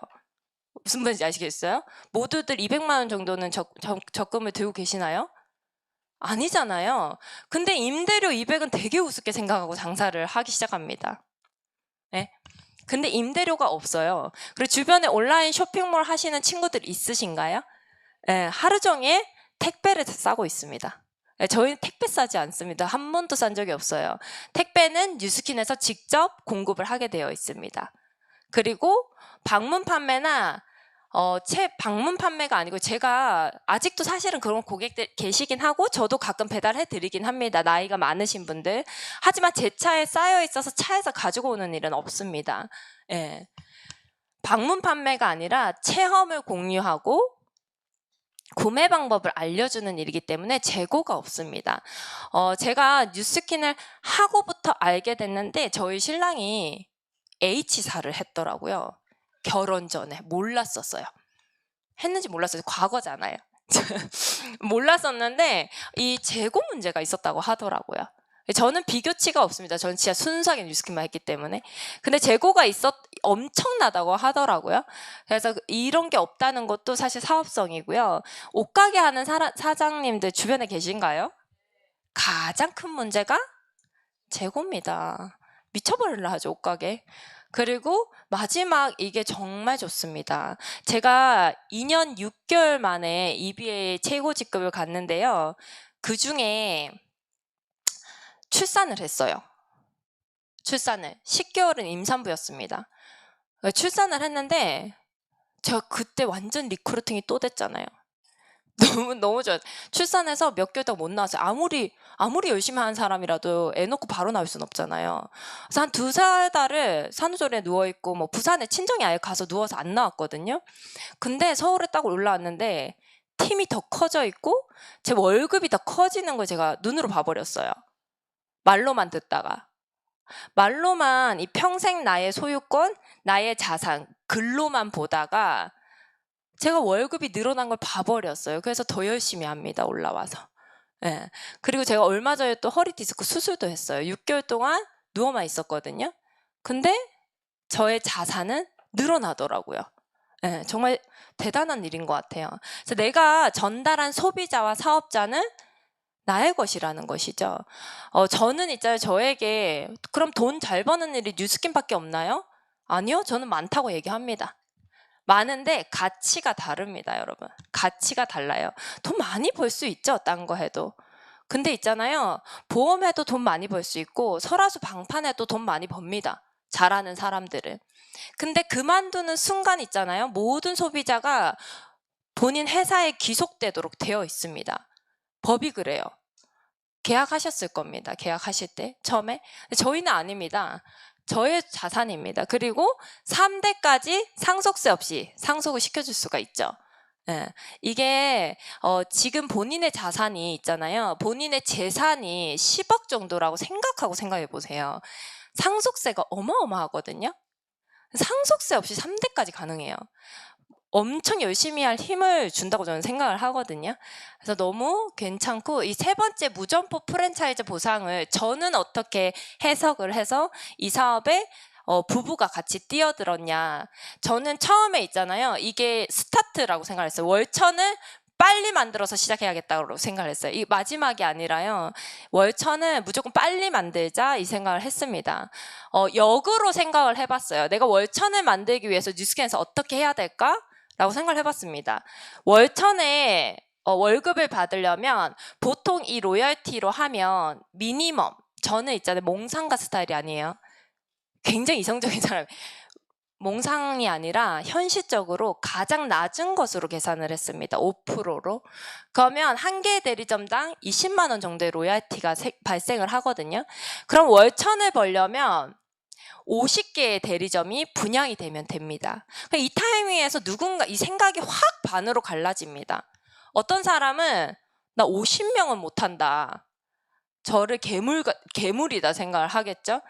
무슨 말인지 아시겠어요? 모두들 200만 원 정도는 적금을 들고 계시나요? 아니잖아요. 근데 임대료 200은 되게 우습게 생각하고 장사를 하기 시작합니다. 네? 근데 임대료가 없어요. 그리고 주변에 온라인 쇼핑몰 하시는 친구들 있으신가요? 네, 하루 종일 택배를 싸고 있습니다. 네, 저희는 택배 싸지 않습니다. 한 번도 싼 적이 없어요. 택배는 뉴스킨에서 직접 공급을 하게 되어 있습니다. 그리고 방문 판매나 방문 판매가 아니고 제가 아직도 사실은 그런 고객들 계시긴 하고 저도 가끔 배달해 드리긴 합니다. 나이가 많으신 분들. 하지만 제 차에 쌓여 있어서 차에서 가지고 오는 일은 없습니다. 예. 방문 판매가 아니라 체험을 공유하고 구매 방법을 알려주는 일이기 때문에 재고가 없습니다. 제가 뉴스킨을 하고부터 알게 됐는데 저희 신랑이 H사를 했더라고요. 결혼 전에 몰랐었어요. 했는지 몰랐어요. 과거잖아요. 몰랐었는데 이 재고 문제가 있었다고 하더라고요. 저는 비교치가 없습니다. 저는 진짜 순수하게 뉴스킨만 했기 때문에. 근데 재고가 엄청나다고 하더라고요. 그래서 이런 게 없다는 것도 사실 사업성이고요. 옷가게 하는 사장님들 주변에 계신가요? 가장 큰 문제가 재고입니다. 미쳐버릴라 하죠, 옷가게. 그리고 마지막 이게 정말 좋습니다. 제가 2년 6개월 만에 EBA 최고 직급을 갔는데요. 그 중에 출산을 했어요. 10개월은 임산부였습니다. 출산을 했는데 제가 그때 완전 리크루팅이 또 됐잖아요. 너무 좋아요. 출산해서 몇 개월 동안 못 나왔어요. 아무리 열심히 하는 사람이라도 애 놓고 바로 나올 순 없잖아요. 그래서 한 2-3달을 산후조리에 누워있고 뭐 부산에 친정에 아예 가서 누워서 안 나왔거든요. 근데 서울에 딱 올라왔는데 팀이 더 커져 있고 제 월급이 더 커지는 걸 제가 눈으로 봐버렸어요. 말로만 듣다가. 말로만 이 평생 나의 소유권, 나의 자산, 글로만 보다가 제가 월급이 늘어난 걸 봐버렸어요. 그래서 더 열심히 합니다. 올라와서. 네. 그리고 제가 얼마 전에 또 허리 디스크 수술도 했어요. 6개월 동안 누워만 있었거든요. 근데 저의 자산은 늘어나더라고요. 네, 정말 대단한 일인 것 같아요. 그래서 내가 전달한 소비자와 사업자는 나의 것이라는 것이죠. 저는 있잖아요. 저에게 그럼 돈 잘 버는 일이 뉴스킨밖에 없나요? 아니요. 저는 많다고 얘기합니다. 많은데 가치가 다릅니다, 여러분. 가치가 달라요. 돈 많이 벌 수 있죠, 딴 거 해도. 근데 있잖아요. 보험해도 돈 많이 벌 수 있고 설화수 방판해도 돈 많이 법니다. 잘하는 사람들은. 근데 그만두는 순간 있잖아요. 모든 소비자가 본인 회사에 귀속되도록 되어 있습니다. 법이 그래요. 계약하셨을 겁니다. 계약하실 때 처음에. 저희는 아닙니다. 저의 자산입니다. 그리고 3대까지 상속세 없이 상속을 시켜줄 수가 있죠. 예. 이게 지금 본인의 자산이 있잖아요. 본인의 재산이 10억 정도라고 생각해 보세요. 상속세가 어마어마하거든요. 상속세 없이 3대까지 가능해요. 엄청 열심히 할 힘을 준다고 저는 생각을 하거든요. 그래서 너무 괜찮고 이 세 번째 무점포 프랜차이즈 보상을 저는 어떻게 해석을 해서 이 사업에 부부가 같이 뛰어들었냐. 저는 처음에 있잖아요. 이게 스타트라고 생각했어요. 월천을 빨리 만들어서 시작해야겠다고 생각을 했어요. 이 마지막이 아니라요. 월천을 무조건 빨리 만들자 이 생각을 했습니다. 역으로 생각을 해봤어요. 내가 월천을 만들기 위해서 뉴스캔에서 어떻게 해야 될까? 라고 생각을 해봤습니다. 월천에 월급을 받으려면 보통 이 로열티로 하면 미니멈, 저는 있잖아요. 몽상가 스타일이 아니에요. 굉장히 이성적인 사람. 몽상이 아니라 현실적으로 가장 낮은 것으로 계산을 했습니다. 5%로. 그러면 한 개의 대리점당 20만 원 정도의 로열티가 발생을 하거든요. 그럼 월천을 벌려면 50개의 대리점이 분양이 되면 됩니다. 이 타이밍에서 누군가 이 생각이 확 반으로 갈라집니다. 어떤 사람은 나 50명은 못한다. 저를 괴물이다 생각을 하겠죠.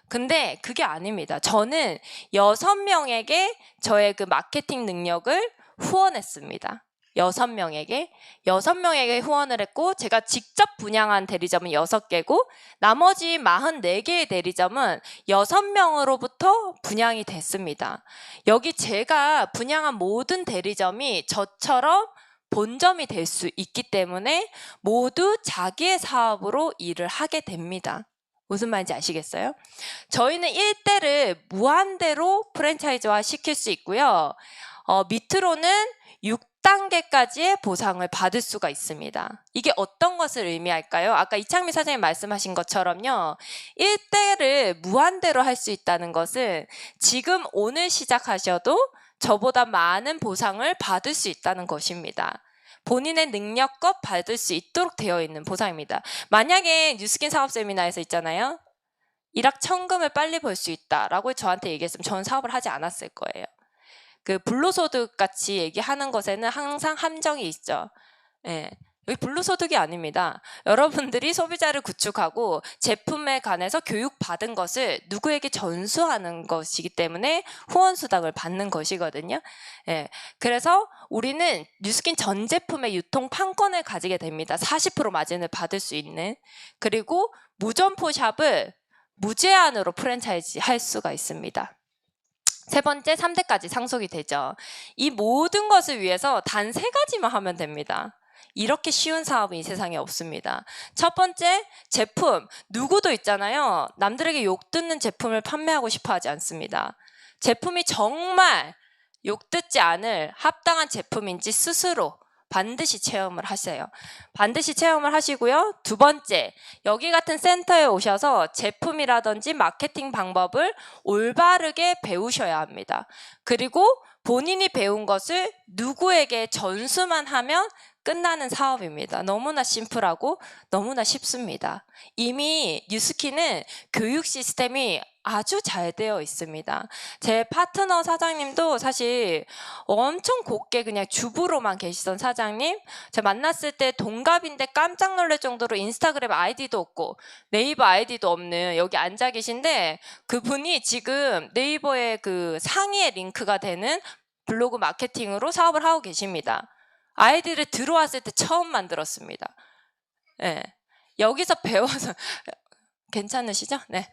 근데 그게 아닙니다. 저는 6명에게 저의 그 마케팅 능력을 후원했습니다. 6명에게 후원을 했고, 제가 직접 분양한 대리점은 6개고, 나머지 44개의 대리점은 6명으로부터 분양이 됐습니다. 여기 제가 분양한 모든 대리점이 저처럼 본점이 될 수 있기 때문에 모두 자기의 사업으로 일을 하게 됩니다. 무슨 말인지 아시겠어요? 저희는 1대를 무한대로 프랜차이즈화 시킬 수 있고요. 밑으로는 6단계까지의 보상을 받을 수가 있습니다. 이게 어떤 것을 의미할까요? 아까 이창미 사장님 말씀하신 것처럼요. 1대를 무한대로 할 수 있다는 것은 지금 오늘 시작하셔도 저보다 많은 보상을 받을 수 있다는 것입니다. 본인의 능력껏 받을 수 있도록 되어 있는 보상입니다. 만약에 뉴스킨 사업 세미나에서 있잖아요. 일확천금을 빨리 벌 수 있다라고 저한테 얘기했으면 저는 사업을 하지 않았을 거예요. 그 불로소득 같이 얘기하는 것에는 항상 함정이 있죠. 예. 여기 불로소득이 아닙니다. 여러분들이 소비자를 구축하고 제품에 관해서 교육받은 것을 누구에게 전수하는 것이기 때문에 후원수당을 받는 것이거든요. 예. 그래서 우리는 뉴스킨 전 제품의 유통 판권을 가지게 됩니다. 40% 마진을 받을 수 있는. 그리고 무점포 샵을 무제한으로 프랜차이즈 할 수가 있습니다. 세 번째, 3대까지 상속이 되죠. 이 모든 것을 위해서 단 3가지만 하면 됩니다. 이렇게 쉬운 사업은 이 세상에 없습니다. 첫 번째, 제품. 누구도 있잖아요. 남들에게 욕 듣는 제품을 판매하고 싶어 하지 않습니다. 제품이 정말 욕 듣지 않을 합당한 제품인지 스스로 반드시 체험을 하세요. 반드시 체험을 하시고요. 두 번째, 여기 같은 센터에 오셔서 제품이라든지 마케팅 방법을 올바르게 배우셔야 합니다. 그리고 본인이 배운 것을 누구에게 전수만 하면 끝나는 사업입니다. 너무나 심플하고 너무나 쉽습니다. 이미 뉴스킨은 교육 시스템이 아주 잘 되어 있습니다. 제 파트너 사장님도 사실 엄청 곱게 그냥 주부로만 계시던 사장님, 제가 만났을 때 동갑인데 깜짝 놀랄 정도로 인스타그램 아이디도 없고 네이버 아이디도 없는 여기 앉아 계신데, 그분이 지금 네이버의 그 상위에 링크가 되는 블로그 마케팅으로 사업을 하고 계십니다. 아이디를 들어왔을 때 처음 만들었습니다. 네. 여기서 배워서 괜찮으시죠? 네.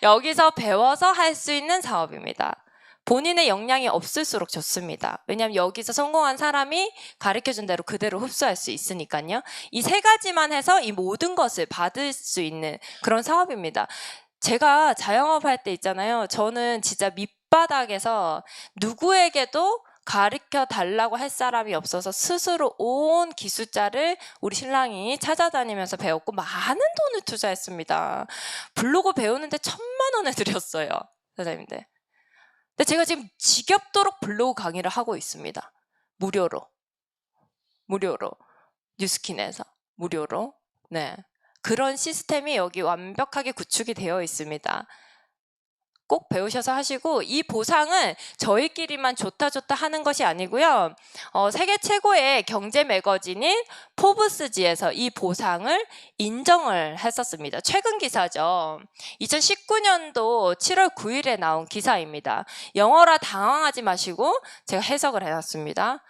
여기서 배워서 할 수 있는 사업입니다. 본인의 역량이 없을수록 좋습니다. 왜냐하면 여기서 성공한 사람이 가르쳐준 대로 그대로 흡수할 수 있으니까요. 이 3가지만 해서 이 모든 것을 받을 수 있는 그런 사업입니다. 제가 자영업할 때 있잖아요. 저는 진짜 밑바닥에서 누구에게도 가르쳐 달라고 할 사람이 없어서 스스로 온 기술자를 우리 신랑이 찾아다니면서 배웠고 많은 돈을 투자했습니다. 블로그 배우는데 1,000만 원을 들였어요, 사장님들. 근데 제가 지금 지겹도록 블로그 강의를 하고 있습니다. 무료로 뉴스킨에서 무료로. 네, 그런 시스템이 여기 완벽하게 구축이 되어 있습니다. 꼭 배우셔서 하시고, 이 보상은 저희끼리만 좋다 하는 것이 아니고요. 세계 최고의 경제 매거진인 포브스지에서 이 보상을 인정을 했었습니다. 최근 기사죠. 2019년도 7월 9일에 나온 기사입니다. 영어라 당황하지 마시고 제가 해석을 해놨습니다.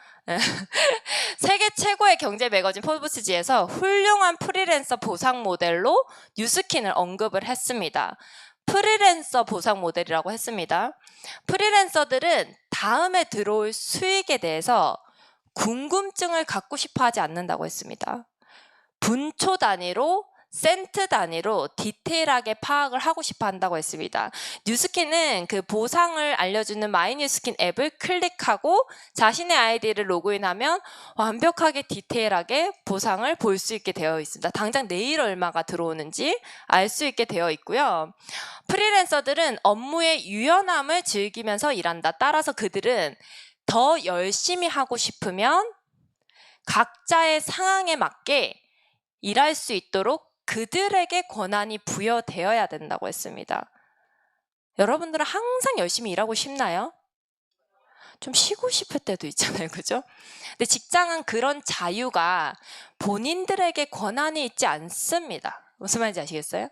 세계 최고의 경제 매거진 포브스지에서 훌륭한 프리랜서 보상 모델로 뉴스킨을 언급을 했습니다. 프리랜서 보상 모델이라고 했습니다. 프리랜서들은 다음에 들어올 수익에 대해서 궁금증을 갖고 싶어 하지 않는다고 했습니다. 분초 단위로, 센트 단위로 디테일하게 파악을 하고 싶어 한다고 했습니다. 뉴스킨은 그 보상을 알려주는 마이뉴스킨 앱을 클릭하고 자신의 아이디를 로그인하면 완벽하게 디테일하게 보상을 볼 수 있게 되어 있습니다. 당장 내일 얼마가 들어오는지 알 수 있게 되어 있고요. 프리랜서들은 업무의 유연함을 즐기면서 일한다. 따라서 그들은 더 열심히 하고 싶으면 각자의 상황에 맞게 일할 수 있도록 그들에게 권한이 부여되어야 된다고 했습니다. 여러분들은 항상 열심히 일하고 싶나요? 좀 쉬고 싶을 때도 있잖아요. 그죠? 근데 직장은 그런 자유가 본인들에게 권한이 있지 않습니다. 무슨 말인지 아시겠어요?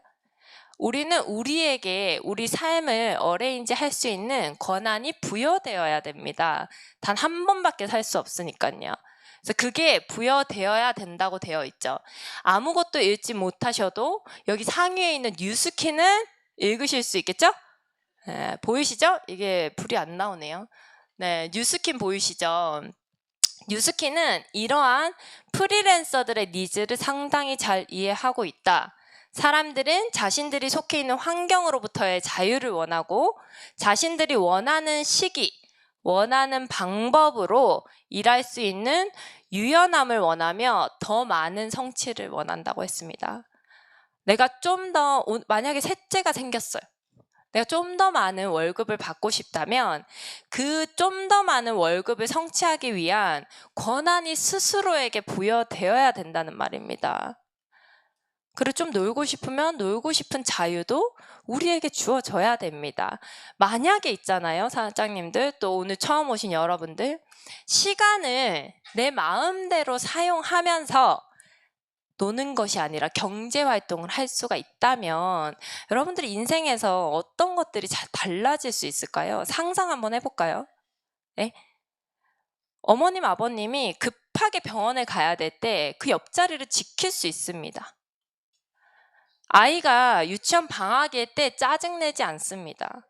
우리는 우리에게 우리 삶을 어레인지 할 수 있는 권한이 부여되어야 됩니다. 단 한 번밖에 살 수 없으니까요. 그래서 그게 부여되어야 된다고 되어 있죠. 아무것도 읽지 못하셔도 여기 상위에 있는 뉴스키는 읽으실 수 있겠죠? 네, 보이시죠? 이게 불이 안 나오네요. 네, 뉴스킨 보이시죠? 뉴스키는 이러한 프리랜서들의 니즈를 상당히 잘 이해하고 있다. 사람들은 자신들이 속해 있는 환경으로부터의 자유를 원하고 자신들이 원하는 시기, 원하는 방법으로 일할 수 있는 유연함을 원하며 더 많은 성취를 원한다고 했습니다. 내가 좀 더, 만약에 셋째가 생겼어요. 내가 좀 더 많은 월급을 받고 싶다면 그 좀 더 많은 월급을 성취하기 위한 권한이 스스로에게 부여되어야 된다는 말입니다. 그리고 좀 놀고 싶으면 놀고 싶은 자유도 우리에게 주어져야 됩니다. 만약에 있잖아요, 사장님들, 또 오늘 처음 오신 여러분들, 시간을 내 마음대로 사용하면서 노는 것이 아니라 경제활동을 할 수가 있다면 여러분들이 인생에서 어떤 것들이 잘 달라질 수 있을까요? 상상 한번 해볼까요? 네? 어머님, 아버님이 급하게 병원에 가야 될 때 그 옆자리를 지킬 수 있습니다. 아이가 유치원 방학일 때 짜증내지 않습니다.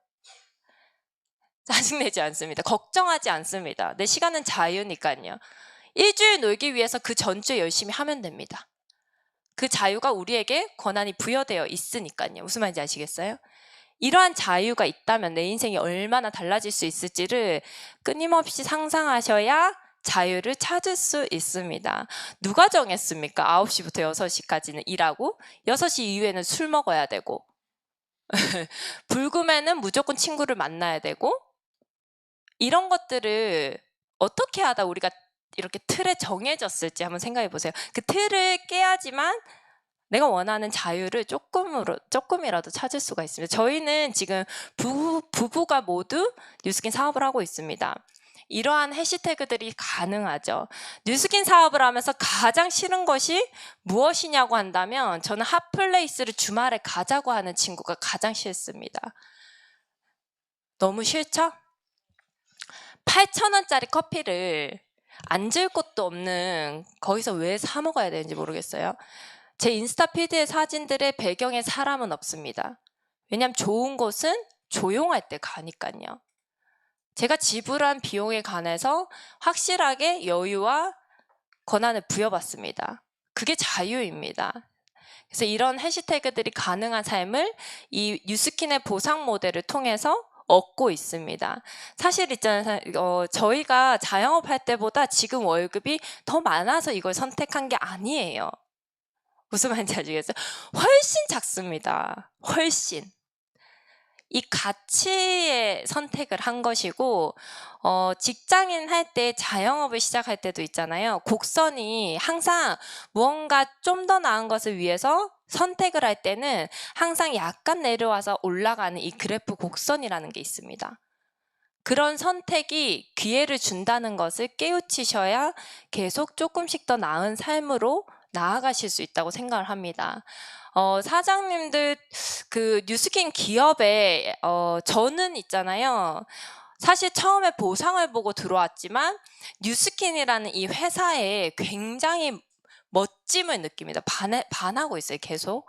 짜증내지 않습니다. 걱정하지 않습니다. 내 시간은 자유니까요. 일주일 놀기 위해서 그 전주에 열심히 하면 됩니다. 그 자유가 우리에게 권한이 부여되어 있으니까요. 무슨 말인지 아시겠어요? 이러한 자유가 있다면 내 인생이 얼마나 달라질 수 있을지를 끊임없이 상상하셔야 자유를 찾을 수 있습니다. 누가 정했습니까? 9시부터 6시까지는 일하고 6시 이후에는 술 먹어야 되고 불금에는 무조건 친구를 만나야 되고 이런 것들을 어떻게 하다 우리가 이렇게 틀에 정해졌을지 한번 생각해 보세요. 그 틀을 깨야지만 내가 원하는 자유를 조금이라도 찾을 수가 있습니다. 저희는 지금 부부가 모두 뉴스킨 사업을 하고 있습니다. 이러한 해시태그들이 가능하죠. 뉴스킨 사업을 하면서 가장 싫은 것이 무엇이냐고 한다면 저는 핫플레이스를 주말에 가자고 하는 친구가 가장 싫습니다. 너무 싫죠? 8,000원짜리 커피를 앉을 곳도 없는 거기서 왜 사 먹어야 되는지 모르겠어요. 제 인스타 피드의 사진들의 배경에 사람은 없습니다. 왜냐하면 좋은 곳은 조용할 때 가니까요. 제가 지불한 비용에 관해서 확실하게 여유와 권한을 부여받습니다. 그게 자유입니다. 그래서 이런 해시태그들이 가능한 삶을 이 뉴스킨의 보상 모델을 통해서 얻고 있습니다. 사실 있잖아요. 저희가 자영업 할 때보다 지금 월급이 더 많아서 이걸 선택한 게 아니에요. 무슨 말인지 아시겠어요? 훨씬 작습니다. 훨씬. 이 가치의 선택을 한 것이고 직장인 할 때 자영업을 시작할 때도 있잖아요. 곡선이 항상 무언가 좀 더 나은 것을 위해서 선택을 할 때는 항상 약간 내려와서 올라가는 이 그래프 곡선이라는 게 있습니다. 그런 선택이 기회를 준다는 것을 깨우치셔야 계속 조금씩 더 나은 삶으로 나아가실 수 있다고 생각을 합니다. 사장님들 그 뉴스킨 기업에 저는 있잖아요. 사실 처음에 보상을 보고 들어왔지만 뉴스킨이라는 이 회사에 굉장히 멋짐을 느낍니다. 반하고 있어요, 계속.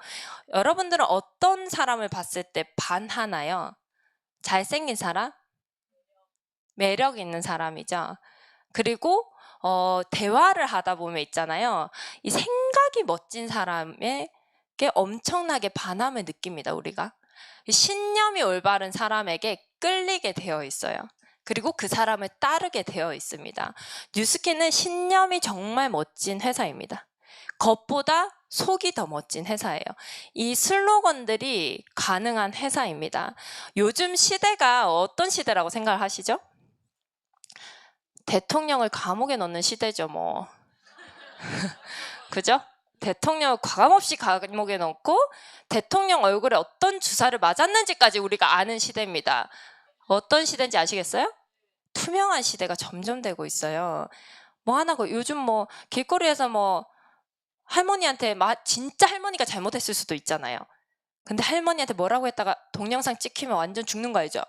여러분들은 어떤 사람을 봤을 때 반하나요? 잘생긴 사람? 매력 있는 사람이죠. 그리고 대화를 하다 보면 있잖아요. 이 생각이 멋진 사람에게 엄청나게 반함을 느낍니다, 우리가. 신념이 올바른 사람에게 끌리게 되어 있어요. 그리고 그 사람을 따르게 되어 있습니다. 뉴스킨은 신념이 정말 멋진 회사입니다. 겉보다 속이 더 멋진 회사예요. 이 슬로건들이 가능한 회사입니다. 요즘 시대가 어떤 시대라고 생각하시죠? 대통령을 감옥에 넣는 시대죠, 뭐. 그죠? 대통령을 과감없이 감옥에 넣고 대통령 얼굴에 어떤 주사를 맞았는지까지 우리가 아는 시대입니다. 어떤 시대인지 아시겠어요? 투명한 시대가 점점 되고 있어요. 뭐 하나 요즘 뭐 길거리에서 뭐 할머니한테 진짜 할머니가 잘못했을 수도 있잖아요. 근데 할머니한테 뭐라고 했다가 동영상 찍히면 완전 죽는 거 알죠?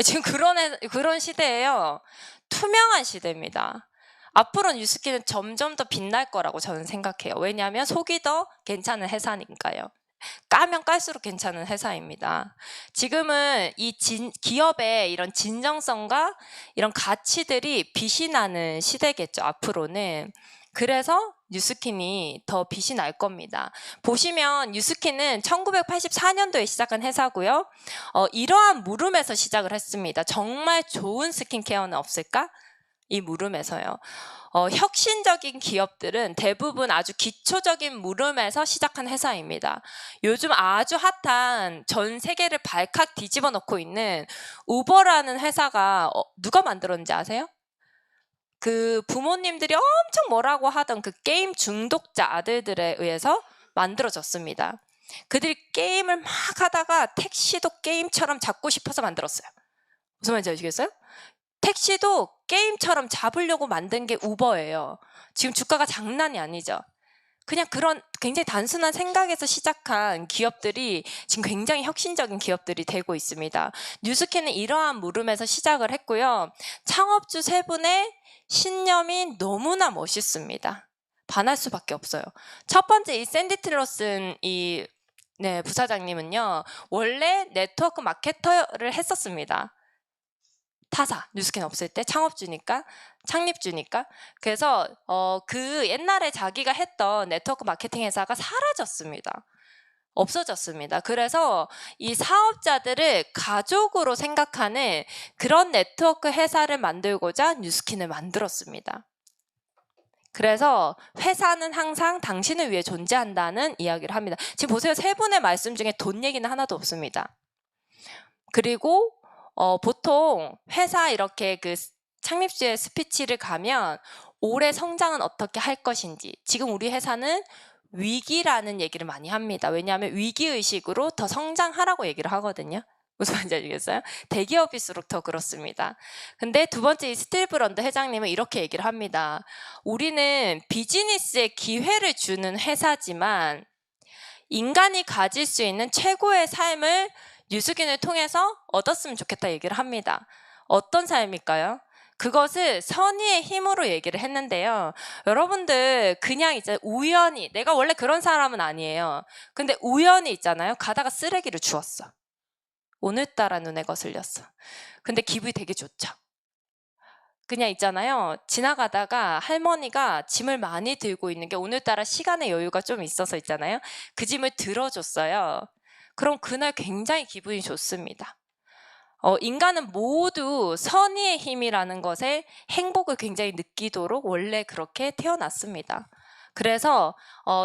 지금 그런 시대예요. 투명한 시대입니다. 앞으로 뉴스킨은 점점 더 빛날 거라고 저는 생각해요. 왜냐하면 속이 더 괜찮은 회사니까요. 까면 깔수록 괜찮은 회사입니다. 지금은 이 기업의 이런 진정성과 이런 가치들이 빛이 나는 시대겠죠, 앞으로는. 그래서 뉴스킨이 더 빛이 날 겁니다. 보시면 뉴스킨은 1984년도에 시작한 회사고요. 이러한 물음에서 시작을 했습니다. 정말 좋은 스킨케어는 없을까? 이 물음에서요. 혁신적인 기업들은 대부분 아주 기초적인 물음에서 시작한 회사입니다. 요즘 아주 핫한 전 세계를 발칵 뒤집어 놓고 있는 우버라는 회사가 누가 만들었는지 아세요? 그 부모님들이 엄청 뭐라고 하던 그 게임 중독자 아들들에 의해서 만들어졌습니다. 그들이 게임을 막 하다가 택시도 게임처럼 잡고 싶어서 만들었어요. 무슨 말인지 아시겠어요? 택시도 게임처럼 잡으려고 만든 게 우버예요. 지금 주가가 장난이 아니죠. 그냥 그런 굉장히 단순한 생각에서 시작한 기업들이 지금 굉장히 혁신적인 기업들이 되고 있습니다. 뉴스킨은 이러한 물음에서 시작을 했고요. 창업주 세 분의 신념이 너무나 멋있습니다. 반할 수밖에 없어요. 첫 번째 이 샌디 틸러슨 부사장님은요. 원래 네트워크 마케터를 했었습니다. 타사, 뉴스킨 없을 때 창업주니까, 창립주니까. 그래서 그 옛날에 자기가 했던 네트워크 마케팅 회사가 사라졌습니다. 없어졌습니다. 그래서 이 사업자들을 가족으로 생각하는 그런 네트워크 회사를 만들고자 뉴스킨을 만들었습니다. 그래서 회사는 항상 당신을 위해 존재한다는 이야기를 합니다. 지금 보세요. 세 분의 말씀 중에 돈 얘기는 하나도 없습니다. 그리고 보통 회사 이렇게 그 창립주의 스피치를 가면 올해 성장은 어떻게 할 것인지, 지금 우리 회사는 위기라는 얘기를 많이 합니다. 왜냐하면 위기의식으로 더 성장하라고 얘기를 하거든요. 무슨 말인지 아시겠어요? 대기업일수록 더 그렇습니다. 근데 두 번째 이 스틸 브런드 회장님은 이렇게 얘기를 합니다. 우리는 비즈니스에 기회를 주는 회사지만 인간이 가질 수 있는 최고의 삶을 뉴스킨을 통해서 얻었으면 좋겠다 얘기를 합니다. 어떤 삶일까요? 그것을 선의의 힘으로 얘기를 했는데요. 여러분들 그냥 이제 우연히, 내가 원래 그런 사람은 아니에요. 근데 우연히 있잖아요. 가다가 쓰레기를 주웠어. 오늘따라 눈에 거슬렸어. 근데 기분이 되게 좋죠. 그냥 있잖아요. 지나가다가 할머니가 짐을 많이 들고 있는 게 오늘따라 시간의 여유가 좀 있어서 있잖아요. 그 짐을 들어줬어요. 그럼 그날 굉장히 기분이 좋습니다. 인간은 모두 선의의 힘이라는 것에 행복을 굉장히 느끼도록 원래 그렇게 태어났습니다. 그래서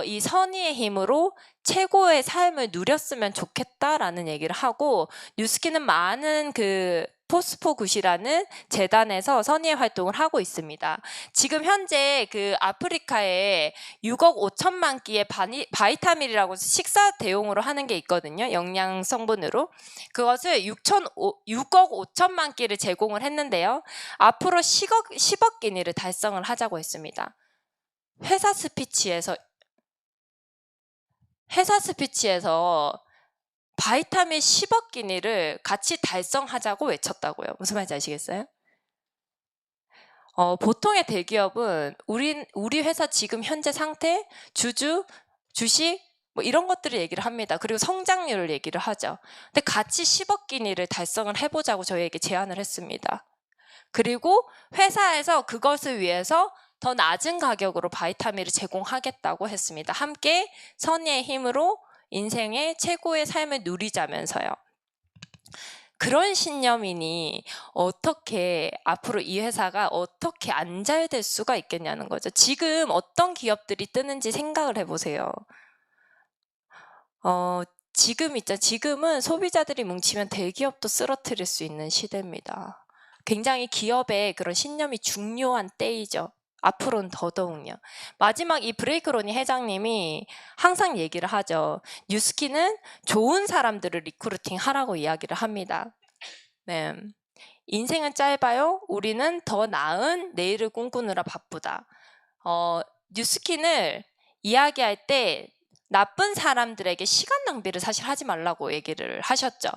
이 선의의 힘으로 최고의 삶을 누렸으면 좋겠다라는 얘기를 하고, 뉴스킨은 많은 그 포스포굿이라는 재단에서 선의의 활동을 하고 있습니다. 지금 현재 그 아프리카에 6억 5천만 끼의 바이타밀이라고 식사 대용으로 하는 게 있거든요. 영양 성분으로. 그것을 6억 5천만 끼를 제공을 했는데요. 앞으로 10억 끼니를 달성을 하자고 했습니다. 회사 스피치에서 바이타민 10억 끼니를 같이 달성하자고 외쳤다고요. 무슨 말인지 아시겠어요? 보통의 대기업은 우리 회사 지금 현재 상태, 주식 뭐 이런 것들을 얘기를 합니다. 그리고 성장률을 얘기를 하죠. 근데 같이 10억 기니를 달성을 해보자고 저희에게 제안을 했습니다. 그리고 회사에서 그것을 위해서 더 낮은 가격으로 바이타민을 제공하겠다고 했습니다. 함께 선의의 힘으로 인생의 최고의 삶을 누리자면서요. 그런 신념이니 어떻게 앞으로 이 회사가 어떻게 안 잘 될 수가 있겠냐는 거죠. 지금 어떤 기업들이 뜨는지 생각을 해보세요. 지금은 소비자들이 뭉치면 대기업도 쓰러뜨릴 수 있는 시대입니다. 굉장히 기업의 그런 신념이 중요한 때이죠. 앞으로는 더더욱요. 마지막 이 브레이크로니 회장님이 항상 얘기를 하죠. 뉴스키는 좋은 사람들을 리크루팅 하라고 이야기를 합니다. 네. 인생은 짧아요. 우리는 더 나은 내일을 꿈꾸느라 바쁘다. 뉴스킨을 이야기할 때 나쁜 사람들에게 시간 낭비를 사실 하지 말라고 얘기를 하셨죠.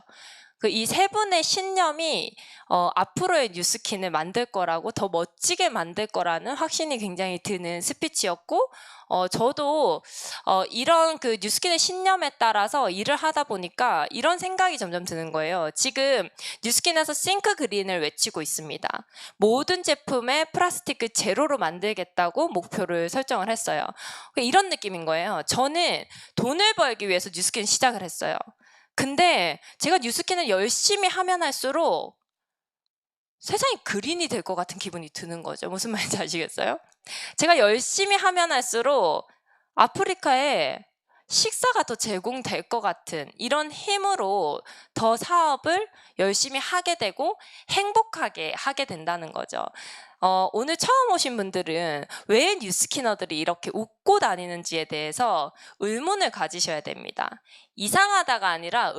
이 세 분의 신념이 앞으로의 뉴스킨을 만들 거라고, 더 멋지게 만들 거라는 확신이 굉장히 드는 스피치였고, 저도 이런 그 뉴스킨의 신념에 따라서 일을 하다 보니까 이런 생각이 점점 드는 거예요. 지금 뉴스킨에서 싱크 그린을 외치고 있습니다. 모든 제품에 플라스틱을 제로로 만들겠다고 목표를 설정을 했어요. 이런 느낌인 거예요. 저는 돈을 벌기 위해서 뉴스킨 시작을 했어요. 근데 제가 뉴스킨을 열심히 하면 할수록 세상이 그린이 될 것 같은 기분이 드는 거죠. 무슨 말인지 아시겠어요? 제가 열심히 하면 할수록 아프리카에 식사가 더 제공될 것 같은 이런 힘으로 더 사업을 열심히 하게 되고 행복하게 하게 된다는 거죠. 오늘 처음 오신 분들은 왜 뉴스키너들이 이렇게 웃고 다니는지에 대해서 의문을 가지셔야 됩니다. 이상하다가 아니라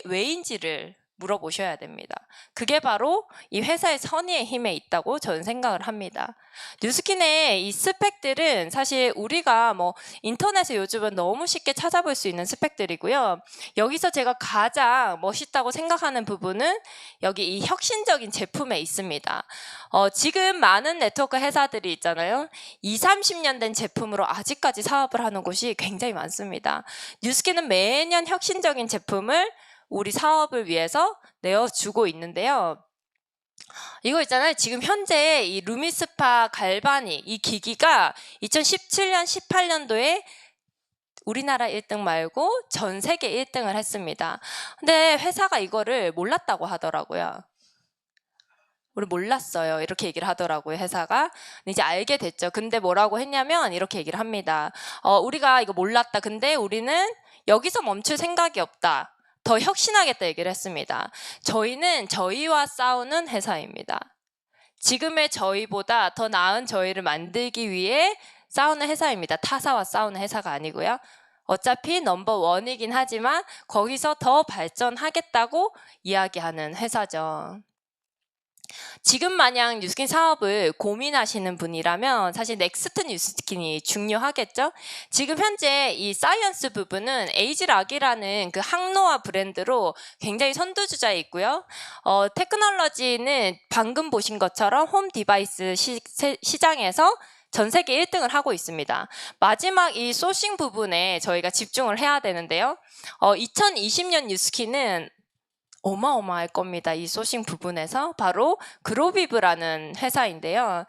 왜인지를 물어보셔야 됩니다. 그게 바로 이 회사의 선의의 힘에 있다고 저는 생각을 합니다. 뉴스킨의 이 스펙들은 사실 우리가 뭐 인터넷에 요즘은 너무 쉽게 찾아볼 수 있는 스펙들이고요. 여기서 제가 가장 멋있다고 생각하는 부분은 여기 이 혁신적인 제품에 있습니다. 지금 많은 네트워크 회사들이 있잖아요. 20-30년 된 제품으로 아직까지 사업을 하는 곳이 굉장히 많습니다. 뉴스킨은 매년 혁신적인 제품을 우리 사업을 위해서 내어주고 있는데요. 이거 있잖아요. 지금 현재 이 루미스파 갈바닉 이 기기가 2017년, 18년도에 우리나라 1등 말고 전 세계 1등을 했습니다. 근데 회사가 이거를 몰랐다고 하더라고요. 우리 몰랐어요. 이렇게 얘기를 하더라고요, 회사가. 이제 알게 됐죠. 근데 뭐라고 했냐면 이렇게 얘기를 합니다. 우리가 이거 몰랐다. 근데 우리는 여기서 멈출 생각이 없다. 더 혁신하겠다 얘기를 했습니다. 저희는 저희와 싸우는 회사입니다. 지금의 저희보다 더 나은 저희를 만들기 위해 싸우는 회사입니다. 타사와 싸우는 회사가 아니고요. 어차피 넘버원이긴 하지만 거기서 더 발전하겠다고 이야기하는 회사죠. 지금 마냥 뉴스킨 사업을 고민하시는 분이라면 사실 넥스트 뉴스킨이 중요하겠죠? 지금 현재 이 사이언스 부분은 에이지락이라는 그 항노화 브랜드로 굉장히 선두주자에 있고요. 테크놀로지는 방금 보신 것처럼 홈 디바이스 시장에서 전 세계 1등을 하고 있습니다. 마지막 이 소싱 부분에 저희가 집중을 해야 되는데요. 2020년 뉴스킨은 어마어마할 겁니다. 이 소싱 부분에서 바로 그로비브라는 회사인데요.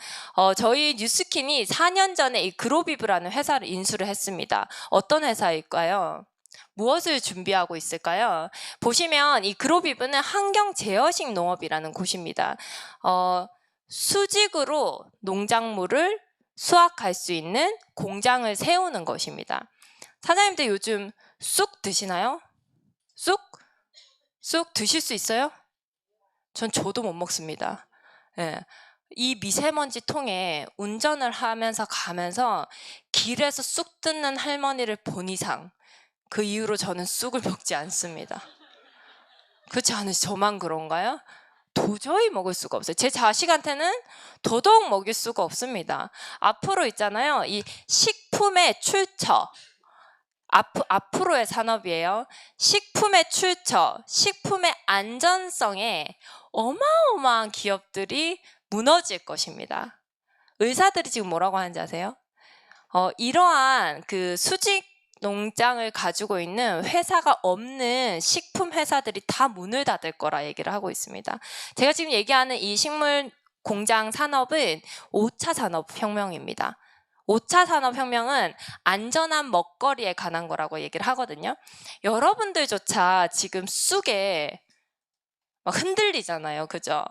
저희 뉴스킨이 4년 전에 이 그로비브라는 회사를 인수를 했습니다. 어떤 회사일까요? 무엇을 준비하고 있을까요? 보시면 이 그로비브는 환경 제어식 농업이라는 곳입니다. 수직으로 농작물을 수확할 수 있는 공장을 세우는 것입니다. 사장님들 요즘 쑥 드시나요? 쑥 드실 수 있어요? 저도 못 먹습니다. 예. 이 미세먼지 통에 운전을 하면서 가면서 길에서 쑥 뜯는 할머니를 본 이상 그 이후로 저는 쑥을 먹지 않습니다. 그렇지 않으시 저만 그런가요? 도저히 먹을 수가 없어요. 제 자식한테는 더더욱 먹일 수가 없습니다. 앞으로 있잖아요. 이 식품의 출처. 앞으로의 산업이에요. 식품의 출처, 식품의 안전성에 어마어마한 기업들이 무너질 것입니다. 의사들이 지금 뭐라고 하는지 아세요? 이러한 그 수직 농장을 가지고 있는 회사가 없는 식품 회사들이 다 문을 닫을 거라 얘기를 하고 있습니다. 제가 지금 얘기하는 이 식물 공장 산업은 5차 산업혁명입니다. 5차 산업혁명은 안전한 먹거리에 관한 거라고 얘기를 하거든요. 여러분들조차 지금 쑥에 막 흔들리잖아요. 그죠?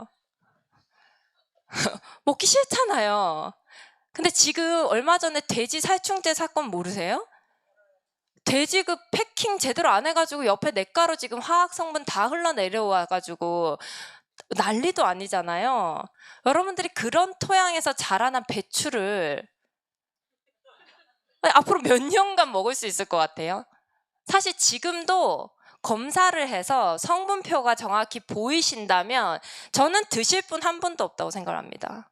먹기 싫잖아요. 근데 지금 얼마 전에 돼지 살충제 사건 모르세요? 돼지 그 패킹 제대로 안 해가지고 옆에 냇가로 지금 화학 성분 다 흘러내려와가지고 난리도 아니잖아요. 여러분들이 그런 토양에서 자라난 배추를 앞으로 몇 년간 먹을 수 있을 것 같아요? 사실 지금도 검사를 해서 성분표가 정확히 보이신다면 저는 드실 분 한 분도 없다고 생각합니다.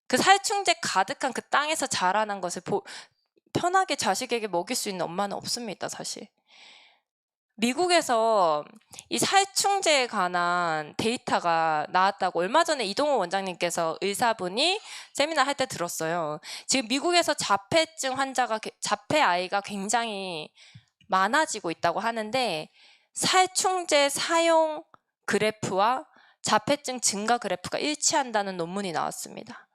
그 살충제 가득한 그 땅에서 자라난 것을 편하게 자식에게 먹일 수 있는 엄마는 없습니다, 사실. 미국에서 이 살충제에 관한 데이터가 나왔다고 얼마 전에 이동호 원장님께서 의사분이 세미나 할 때 들었어요. 지금 미국에서 자폐 아이가 굉장히 많아지고 있다고 하는데 살충제 사용 그래프와 자폐증 증가 그래프가 일치한다는 논문이 나왔습니다.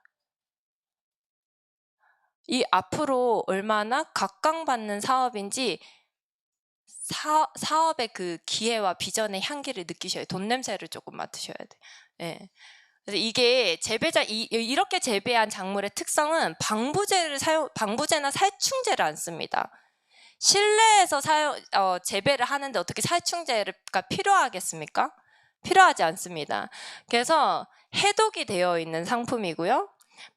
이 앞으로 얼마나 각광받는 사업인지 사업의 그 기회와 비전의 향기를 느끼셔야 돼요. 돈 냄새를 조금 맡으셔야 돼요. 예. 그래서 이게 이렇게 재배한 작물의 특성은 방부제나 살충제를 안 씁니다. 실내에서 재배를 하는데 어떻게 살충제가 필요하겠습니까? 필요하지 않습니다. 그래서 해독이 되어 있는 상품이고요.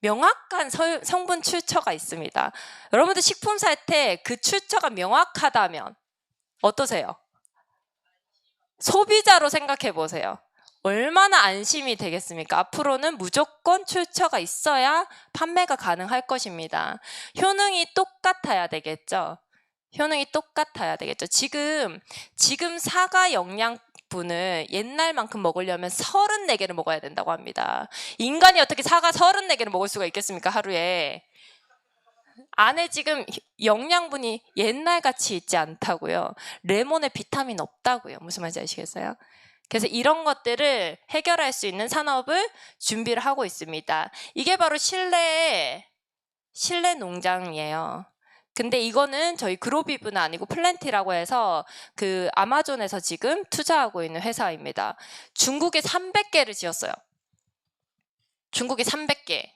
명확한 성분 출처가 있습니다. 여러분들 식품 살 때 그 출처가 명확하다면 어떠세요? 소비자로 생각해 보세요. 얼마나 안심이 되겠습니까? 앞으로는 무조건 출처가 있어야 판매가 가능할 것입니다. 효능이 똑같아야 되겠죠. 효능이 똑같아야 되겠죠. 지금 사과 영양분을 옛날만큼 먹으려면 34개를 먹어야 된다고 합니다. 인간이 어떻게 사과 34개를 먹을 수가 있겠습니까? 하루에. 안에 지금 영양분이 옛날같이 있지 않다고요. 레몬에 비타민 없다고요. 무슨 말인지 아시겠어요? 그래서 이런 것들을 해결할 수 있는 산업을 준비를 하고 있습니다. 이게 바로 실내 농장이에요. 근데 이거는 저희 그로비브는 아니고 플랜티라고 해서 그 아마존에서 지금 투자하고 있는 회사입니다. 중국에 300개를 지었어요. 중국에 300개.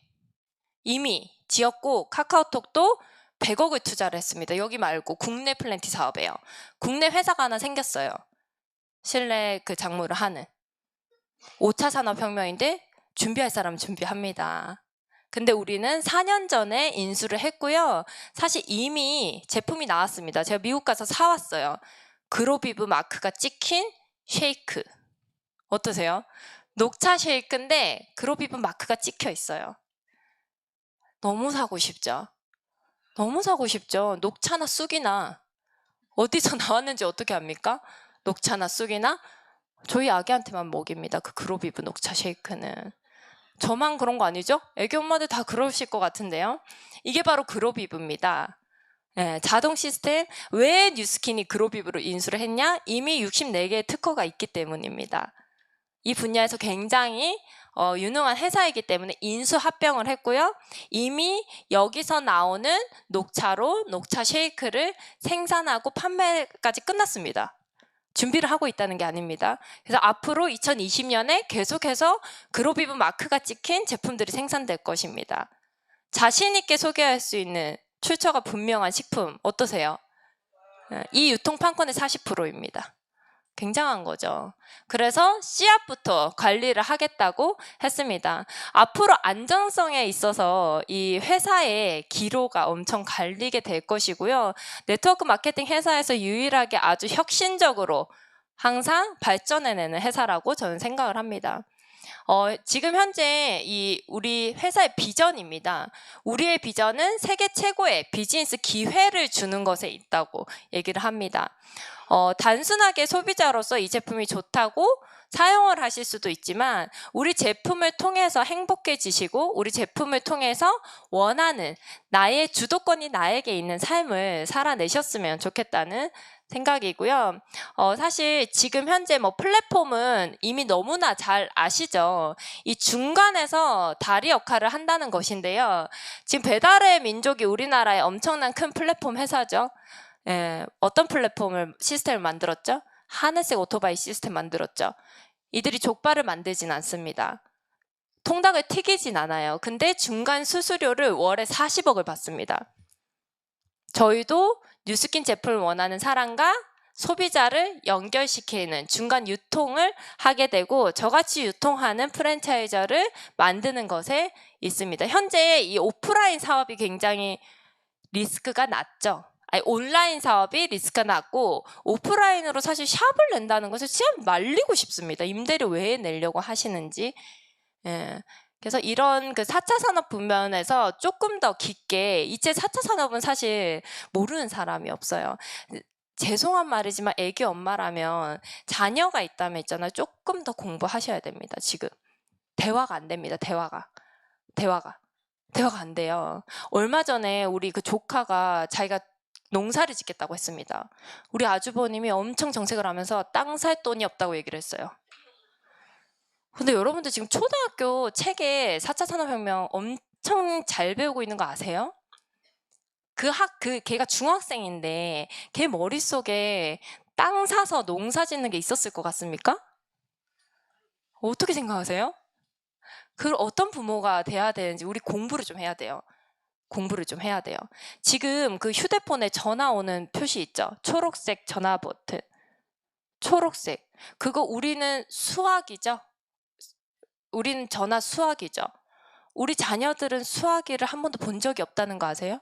이미 지었고 카카오톡도 100억을 투자를 했습니다. 여기 말고 국내 플랜티 사업이에요. 국내 회사가 하나 생겼어요. 실내 그 작물을 하는. 5차 산업혁명인데 준비할 사람은 준비합니다. 근데 우리는 4년 전에 인수를 했고요. 사실 이미 제품이 나왔습니다. 제가 미국 가서 사왔어요. 그로비브 마크가 찍힌 쉐이크. 어떠세요? 녹차 쉐이크인데 그로비브 마크가 찍혀 있어요. 너무 사고 싶죠? 너무 사고 싶죠? 녹차나 쑥이나 어디서 나왔는지 어떻게 압니까? 녹차나 쑥이나 저희 아기한테만 먹입니다. 그 그로비브 녹차 쉐이크는. 저만 그런 거 아니죠? 애기 엄마들 다 그러실 것 같은데요. 이게 바로 그로비브입니다. 네, 자동 시스템. 왜 뉴스킨이 그로비브로 인수를 했냐? 이미 64개의 특허가 있기 때문입니다. 이 분야에서 굉장히 유능한 회사이기 때문에 인수 합병을 했고요. 이미 여기서 나오는 녹차로 녹차 쉐이크를 생산하고 판매까지 끝났습니다. 준비를 하고 있다는 게 아닙니다. 그래서 앞으로 2020년에 계속해서 그로비브 마크가 찍힌 제품들이 생산될 것입니다. 자신 있게 소개할 수 있는 출처가 분명한 식품 어떠세요? 이 유통 판권의 40%입니다. 굉장한 거죠. 그래서 씨앗부터 관리를 하겠다고 했습니다. 앞으로 안전성에 있어서 이 회사의 기로가 엄청 갈리게 될 것이고요. 네트워크 마케팅 회사에서 유일하게 아주 혁신적으로 항상 발전해내는 회사라고 저는 생각을 합니다. 지금 현재 우리 회사의 비전입니다. 우리의 비전은 세계 최고의 비즈니스 기회를 주는 것에 있다고 얘기를 합니다. 단순하게 소비자로서 이 제품이 좋다고 사용을 하실 수도 있지만 우리 제품을 통해서 행복해지시고 우리 제품을 통해서 원하는 나의 주도권이 나에게 있는 삶을 살아내셨으면 좋겠다는 생각이고요. 사실 지금 현재 플랫폼은 이미 너무나 잘 아시죠? 이 중간에서 다리 역할을 한다는 것인데요. 지금 배달의 민족이 우리나라의 엄청난 큰 플랫폼 회사죠. 어떤 시스템을 만들었죠? 하늘색 오토바이 시스템 만들었죠. 이들이 족발을 만들진 않습니다. 통닭을 튀기진 않아요. 근데 중간 수수료를 월에 40억을 받습니다. 저희도 뉴스킨 제품을 원하는 사람과 소비자를 연결시키는 중간 유통을 하게 되고 저같이 유통하는 프랜차이저를 만드는 것에 있습니다. 현재 이 오프라인 사업이 굉장히 리스크가 낮죠. 온라인 사업이 리스크가 낮고 오프라인으로 사실 샵을 낸다는 것을 진짜 말리고 싶습니다. 임대료 왜 내려고 하시는지. 그래서 이런 4차 산업 부면에서 조금 더 깊게 이제 4차 산업은 사실 모르는 사람이 없어요. 죄송한 말이지만 애기 엄마라면 자녀가 있다면 있잖아요. 조금 더 공부하셔야 됩니다. 지금 대화가 안 됩니다. 대화가 안 돼요. 얼마 전에 우리 조카가 자기가 농사를 짓겠다고 했습니다. 우리 아주버님이 엄청 정색을 하면서 땅 살 돈이 없다고 얘기를 했어요. 근데 여러분들 지금 초등학교 책에 4차 산업혁명 엄청 잘 배우고 있는 거 아세요? 걔가 중학생인데 걔 머릿속에 땅 사서 농사 짓는 게 있었을 것 같습니까? 어떻게 생각하세요? 어떤 부모가 돼야 되는지 우리 공부를 좀 해야 돼요. 지금 휴대폰에 전화 오는 표시 있죠? 초록색 전화 버튼. 초록색. 그거 우리는 수화기죠? 우리는 전화 수화기죠? 우리 자녀들은 수화기를 한 번도 본 적이 없다는 거 아세요?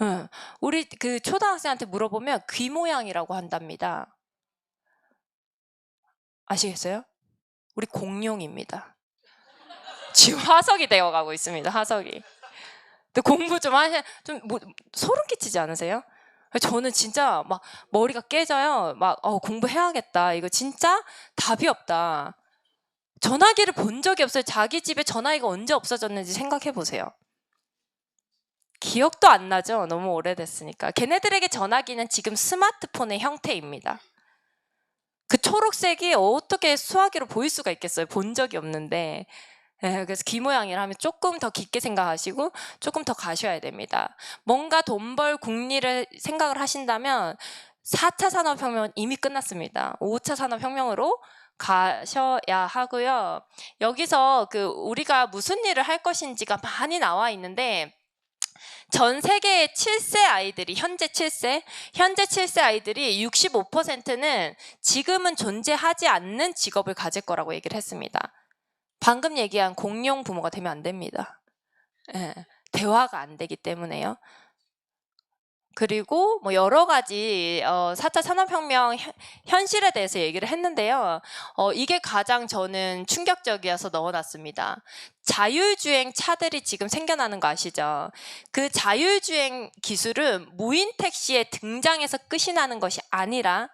응. 우리 초등학생한테 물어보면 귀 모양이라고 한답니다. 아시겠어요? 우리 공룡입니다. 지금 화석이 되어가고 있습니다. 화석이. 근데 공부 좀 소름 끼치지 않으세요? 저는 진짜 막 머리가 깨져요. 공부해야겠다. 이거 진짜 답이 없다. 전화기를 본 적이 없어요. 자기 집에 전화기가 언제 없어졌는지 생각해 보세요. 기억도 안 나죠? 너무 오래됐으니까. 걔네들에게 전화기는 지금 스마트폰의 형태입니다. 그 초록색이 어떻게 수화기로 보일 수가 있겠어요? 본 적이 없는데. 그래서 귀 모양이라 하면 조금 더 깊게 생각하시고 조금 더 가셔야 됩니다. 뭔가 돈 벌 국리를 생각을 하신다면 4차 산업혁명은 이미 끝났습니다. 5차 산업혁명으로 가셔야 하고요. 여기서 우리가 무슨 일을 할 것인지가 많이 나와 있는데 전 세계의 7세 아이들이 현재 7세 아이들이 65%는 지금은 존재하지 않는 직업을 가질 거라고 얘기를 했습니다. 방금 얘기한 공룡 부모가 되면 안 됩니다. 대화가 안 되기 때문에요. 그리고 여러 가지 4차 산업혁명 현실에 대해서 얘기를 했는데요. 이게 가장 저는 충격적이어서 넣어놨습니다. 자율주행 차들이 지금 생겨나는 거 아시죠? 그 자율주행 기술은 무인 택시의 등장에서 끝이 나는 것이 아니라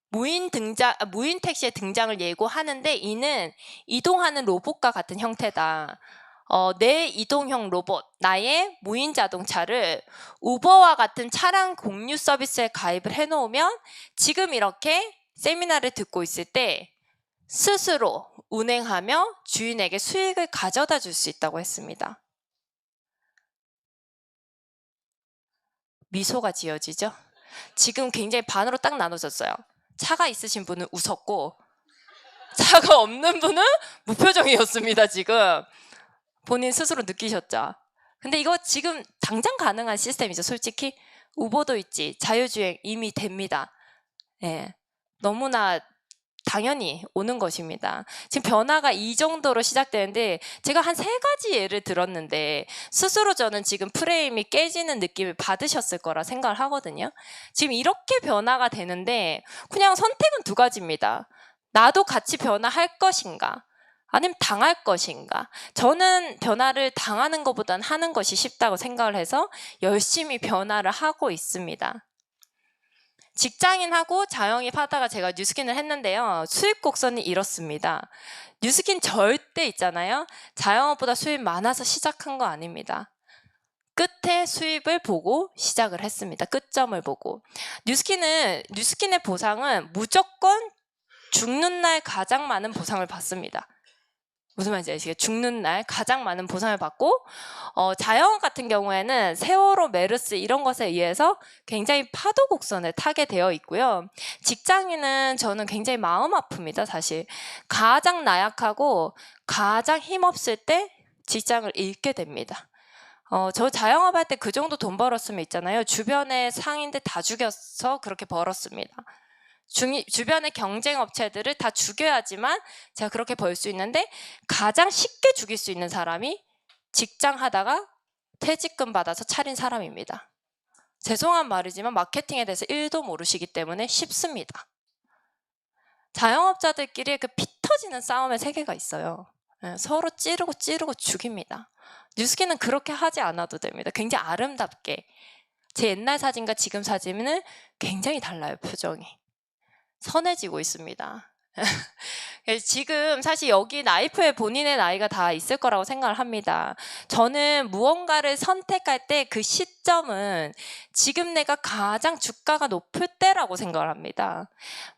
무인 택시의 등장을 예고하는데 이는 이동하는 로봇과 같은 형태다. 내 이동형 로봇, 나의 무인 자동차를 우버와 같은 차량 공유 서비스에 가입을 해놓으면 지금 이렇게 세미나를 듣고 있을 때 스스로 운행하며 주인에게 수익을 가져다 줄 수 있다고 했습니다. 미소가 지어지죠? 지금 굉장히 반으로 딱 나눠졌어요. 차가 있으신 분은 웃었고 차가 없는 분은 무표정이었습니다. 지금 본인 스스로 느끼셨죠? 근데 이거 지금 당장 가능한 시스템이죠. 솔직히 우버도 있지, 자율주행 이미 됩니다. 너무나 당연히 오는 것입니다. 지금 변화가 이 정도로 시작되는데 제가 한 3가지 예를 들었는데 스스로 저는 지금 프레임이 깨지는 느낌을 받으셨을 거라 생각을 하거든요. 지금 이렇게 변화가 되는데 그냥 선택은 2가지입니다. 나도 같이 변화할 것인가? 아니면 당할 것인가? 저는 변화를 당하는 것보단 하는 것이 쉽다고 생각을 해서 열심히 변화를 하고 있습니다. 직장인하고 자영업 하다가 제가 뉴스킨을 했는데요. 수입 곡선이 이렇습니다. 뉴스킨 절대 있잖아요. 자영업보다 수입 많아서 시작한 거 아닙니다. 끝에 수입을 보고 시작을 했습니다. 끝점을 보고. 뉴스킨의 보상은 무조건 죽는 날 가장 많은 보상을 받습니다. 무슨 말인지 아시겠어요? 죽는 날 가장 많은 보상을 받고 자영업 같은 경우에는 세월호, 메르스 이런 것에 의해서 굉장히 파도 곡선을 타게 되어 있고요. 직장인은 저는 굉장히 마음 아픕니다. 사실 가장 나약하고 가장 힘없을 때 직장을 잃게 됩니다. 저 자영업 할 때 그 정도 돈 벌었으면 있잖아요. 주변의 상인들 다 죽여서 그렇게 벌었습니다. 주변의 경쟁 업체들을 다 죽여야지만 제가 그렇게 벌 수 있는데 가장 쉽게 죽일 수 있는 사람이 직장 하다가 퇴직금 받아서 차린 사람입니다. 죄송한 말이지만 마케팅에 대해서 1도 모르시기 때문에 쉽습니다. 자영업자들끼리 그 피 터지는 싸움의 세계가 있어요. 서로 찌르고 죽입니다. 뉴스킨은 그렇게 하지 않아도 됩니다. 굉장히 아름답게. 제 옛날 사진과 지금 사진은 굉장히 달라요, 표정이. 선해지고 있습니다. 지금 사실 여기 나이프에 본인의 나이가 다 있을 거라고 생각을 합니다. 저는 무언가를 선택할 때 그 시점은 지금 내가 가장 주가가 높을 때라고 생각을 합니다.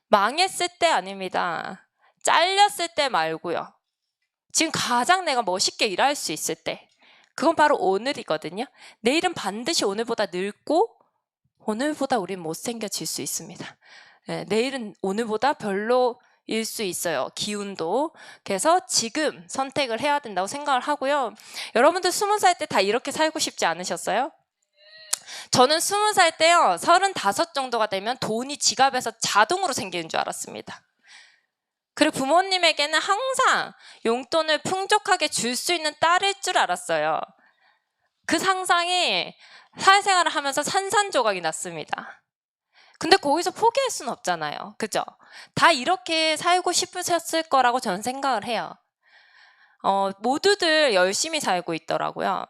망했을 때 아닙니다. 잘렸을 때 말고요. 지금 가장 내가 멋있게 일할 수 있을 때. 그건 바로 오늘이거든요. 내일은 반드시 오늘보다 늙고 오늘보다 우린 못생겨질 수 있습니다. 내일은 오늘보다 별로일 수 있어요. 기운도. 그래서 지금 선택을 해야 된다고 생각을 하고요. 여러분들 20살 때 다 이렇게 살고 싶지 않으셨어요? 저는 20살 때요. 35 정도가 되면 돈이 지갑에서 자동으로 생기는 줄 알았습니다. 그리고 부모님에게는 항상 용돈을 풍족하게 줄 수 있는 딸일 줄 알았어요. 그 상상이 사회생활을 하면서 산산조각이 났습니다. 근데 거기서 포기할 수는 없잖아요. 그죠? 다 이렇게 살고 싶으셨을 거라고 저는 생각을 해요. 모두들 열심히 살고 있더라고요.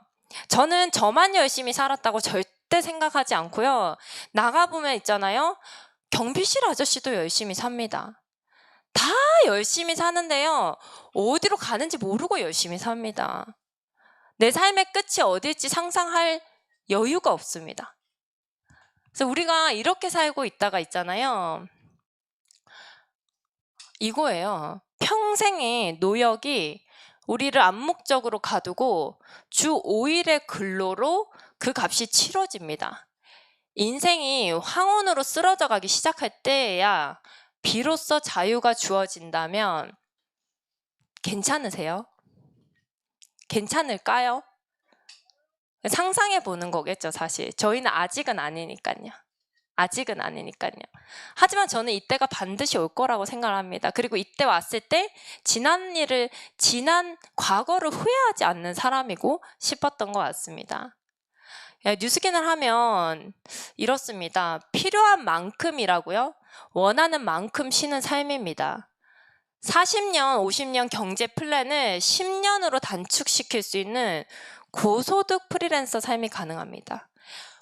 저는 저만 열심히 살았다고 절대 생각하지 않고요. 나가보면 있잖아요. 경비실 아저씨도 열심히 삽니다. 다 열심히 사는데요. 어디로 가는지 모르고 열심히 삽니다. 내 삶의 끝이 어딜지 상상할 여유가 없습니다. 그래서 우리가 이렇게 살고 있다가 있잖아요. 이거예요. 평생의 노역이 우리를 암묵적으로 가두고 주 5일의 근로로 그 값이 치러집니다. 인생이 황혼으로 쓰러져 가기 시작할 때야 비로소 자유가 주어진다면 괜찮으세요? 괜찮을까요? 상상해 보는 거겠죠, 사실. 저희는 아직은 아니니까요. 아직은 아니니까요. 하지만 저는 이때가 반드시 올 거라고 생각을 합니다. 그리고 이때 왔을 때 지난 과거를 후회하지 않는 사람이고 싶었던 것 같습니다. 뉴스킨을 하면 이렇습니다. 필요한 만큼이라고요? 원하는 만큼 쉬는 삶입니다. 40년, 50년 경제 플랜을 10년으로 단축시킬 수 있는 고소득 프리랜서 삶이 가능합니다.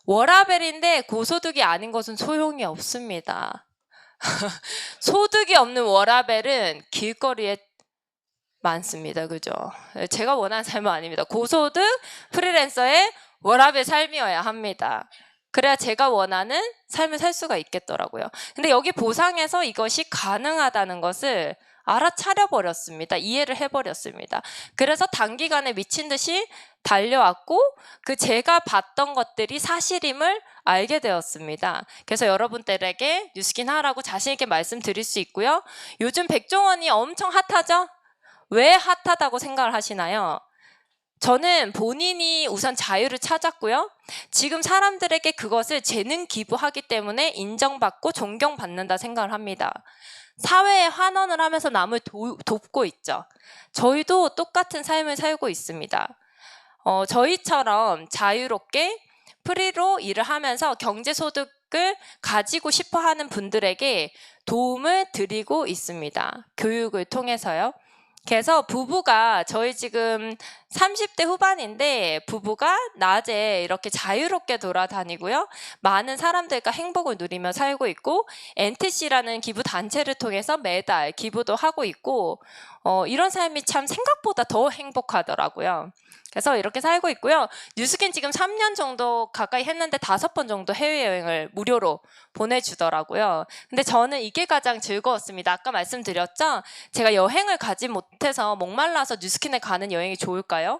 워라밸인데 고소득이 아닌 것은 소용이 없습니다. 소득이 없는 워라밸은 길거리에 많습니다. 그죠? 제가 원하는 삶은 아닙니다. 고소득 프리랜서의 워라밸 삶이어야 합니다. 그래야 제가 원하는 삶을 살 수가 있겠더라고요. 근데 여기 보상에서 이것이 가능하다는 것을 알아차려버렸습니다. 이해를 해버렸습니다. 그래서 단기간에 미친 듯이 달려왔고 그 제가 봤던 것들이 사실임을 알게 되었습니다. 그래서 여러분들에게 뉴스킨 하라고 자신 있게 말씀드릴 수 있고요. 요즘 백종원이 엄청 핫하죠? 왜 핫하다고 생각을 하시나요? 저는 본인이 우선 자유를 찾았고요. 지금 사람들에게 그것을 재능 기부하기 때문에 인정받고 존경받는다 생각을 합니다. 사회에 환원을 하면서 남을 돕고 있죠. 저희도 똑같은 삶을 살고 있습니다. 저희처럼 자유롭게 프리로 일을 하면서 경제소득을 가지고 싶어 하는 분들에게 도움을 드리고 있습니다. 교육을 통해서요. 그래서 부부가 저희 지금 30대 후반인데 부부가 낮에 이렇게 자유롭게 돌아다니고요. 많은 사람들과 행복을 누리며 살고 있고 NTC라는 기부 단체를 통해서 매달 기부도 하고 있고 이런 삶이 참 생각보다 더 행복하더라고요. 그래서 이렇게 살고 있고요. 뉴스킨 지금 3년 정도 가까이 했는데 5번 정도 해외여행을 무료로 보내주더라고요. 근데 저는 이게 가장 즐거웠습니다. 아까 말씀드렸죠? 제가 여행을 가지 못해서 목말라서 뉴스킨에 가는 여행이 좋을까요?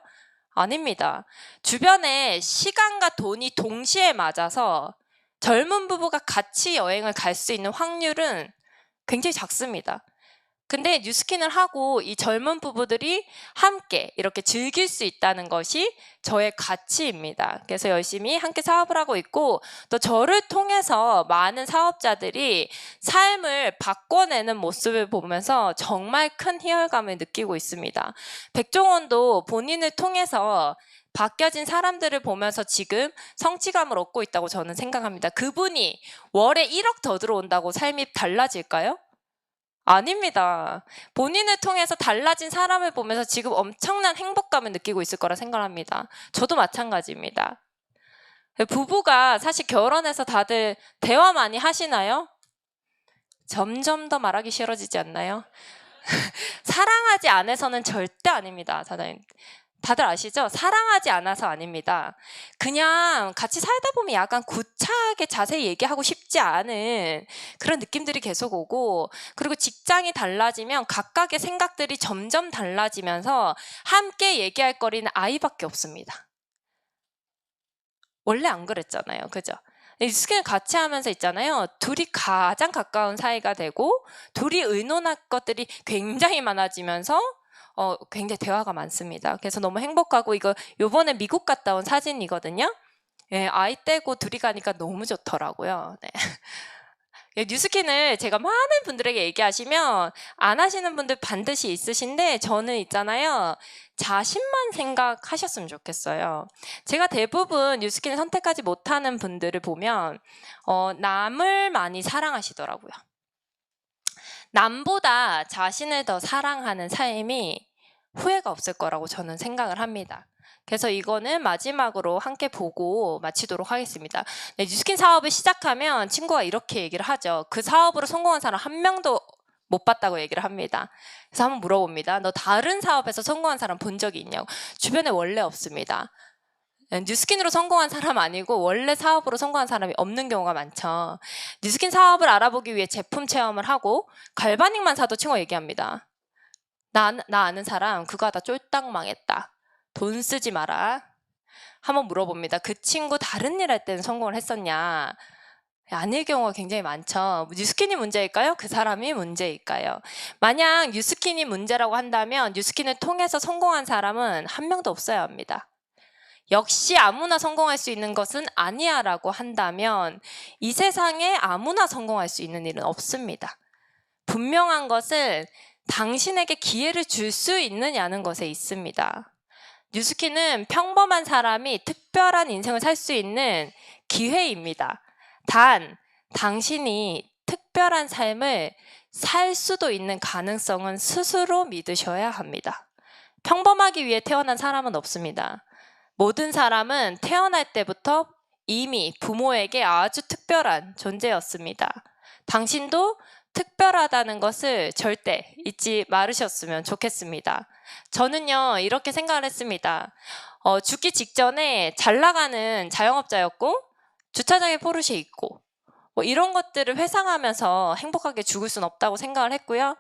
아닙니다. 주변에 시간과 돈이 동시에 맞아서 젊은 부부가 같이 여행을 갈 수 있는 확률은 굉장히 작습니다. 근데 뉴스킨을 하고 이 젊은 부부들이 함께 이렇게 즐길 수 있다는 것이 저의 가치입니다. 그래서 열심히 함께 사업을 하고 있고 또 저를 통해서 많은 사업자들이 삶을 바꿔내는 모습을 보면서 정말 큰 희열감을 느끼고 있습니다. 백종원도 본인을 통해서 바뀌어진 사람들을 보면서 지금 성취감을 얻고 있다고 저는 생각합니다. 그분이 월에 1억 더 들어온다고 삶이 달라질까요? 아닙니다. 본인을 통해서 달라진 사람을 보면서 지금 엄청난 행복감을 느끼고 있을 거라 생각합니다. 저도 마찬가지입니다. 부부가 사실 결혼해서 다들 대화 많이 하시나요? 점점 더 말하기 싫어지지 않나요? 사랑하지 않아서는 절대 아닙니다. 다들 아시죠? 사랑하지 않아서 아닙니다. 그냥 같이 살다 보면 약간 구차하게 자세히 얘기하고 싶지 않은 그런 느낌들이 계속 오고, 그리고 직장이 달라지면 각각의 생각들이 점점 달라지면서 함께 얘기할 거리는 아이밖에 없습니다. 원래 안 그랬잖아요. 그죠? 뉴스킨을 같이 하면서 있잖아요. 둘이 가장 가까운 사이가 되고 둘이 의논할 것들이 굉장히 많아지면서 굉장히 대화가 많습니다. 그래서 너무 행복하고, 이거 요번에 미국 갔다 온 사진이거든요. 예, 아이 떼고 둘이 가니까 너무 좋더라고요. 네. 뉴스킨을 제가 많은 분들에게 얘기하시면 안 하시는 분들 반드시 있으신데, 저는 있잖아요, 자신만 생각하셨으면 좋겠어요. 제가 대부분 뉴스킨을 선택하지 못하는 분들을 보면 남을 많이 사랑하시더라고요. 남보다 자신을 더 사랑하는 삶이 후회가 없을 거라고 저는 생각을 합니다. 그래서 이거는 마지막으로 함께 보고 마치도록 하겠습니다. 네, 뉴스킨 사업을 시작하면 친구가 이렇게 얘기를 하죠. 그 사업으로 성공한 사람 한 명도 못 봤다고 얘기를 합니다. 그래서 한번 물어봅니다. 너 다른 사업에서 성공한 사람 본 적이 있냐고. 주변에 원래 없습니다. 뉴스킨으로 성공한 사람 아니고 원래 사업으로 성공한 사람이 없는 경우가 많죠. 뉴스킨 사업을 알아보기 위해 제품 체험을 하고 갈바닉만 사도 친구가 얘기합니다. 나 아는 사람 그거 하다 쫄딱 망했다. 돈 쓰지 마라. 한번 물어봅니다. 그 친구 다른 일 할 때는 성공을 했었냐? 아닐 경우가 굉장히 많죠. 뉴스킨이 문제일까요? 그 사람이 문제일까요? 만약 뉴스킨이 문제라고 한다면 뉴스킨을 통해서 성공한 사람은 한 명도 없어야 합니다. 역시 아무나 성공할 수 있는 것은 아니야 라고 한다면 이 세상에 아무나 성공할 수 있는 일은 없습니다. 분명한 것은 당신에게 기회를 줄 수 있느냐는 것에 있습니다. 뉴스킨은 평범한 사람이 특별한 인생을 살 수 있는 기회입니다. 단, 당신이 특별한 삶을 살 수도 있는 가능성은 스스로 믿으셔야 합니다. 평범하기 위해 태어난 사람은 없습니다. 모든 사람은 태어날 때부터 이미 부모에게 아주 특별한 존재였습니다. 당신도 특별하다는 것을 절대 잊지 말으셨으면 좋겠습니다. 저는요, 이렇게 생각을 했습니다. 죽기 직전에 잘 나가는 자영업자였고 주차장에 포르쉐 있고 뭐 이런 것들을 회상하면서 행복하게 죽을 순 없다고 생각을 했고요.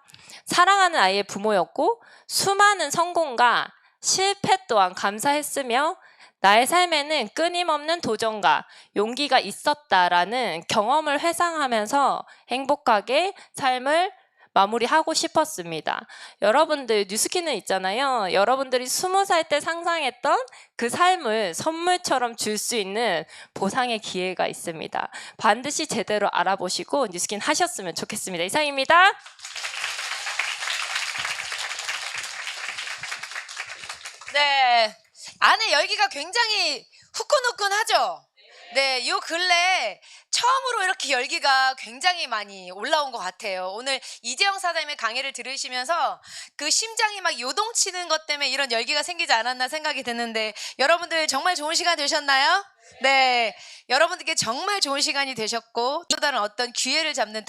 사랑하는 아이의 부모였고 수많은 성공과 실패 또한 감사했으며 나의 삶에는 끊임없는 도전과 용기가 있었다라는 경험을 회상하면서 행복하게 삶을 마무리하고 싶었습니다. 여러분들 뉴스킨은 있잖아요. 여러분들이 20살 때 상상했던 그 삶을 선물처럼 줄 수 있는 보상의 기회가 있습니다. 반드시 제대로 알아보시고 뉴스킨 하셨으면 좋겠습니다. 이상입니다. 네, 안에 열기가 굉장히 후끈후끈하죠? 네, 요 근래 처음으로 이렇게 열기가 굉장히 많이 올라온 것 같아요. 오늘 이재영 사장님의 강의를 들으시면서 그 심장이 막 요동치는 것 때문에 이런 열기가 생기지 않았나 생각이 드는데 여러분들 정말 좋은 시간 되셨나요? 네. 여러분들께 정말 좋은 시간이 되셨고 또 다른 어떤 기회를 잡는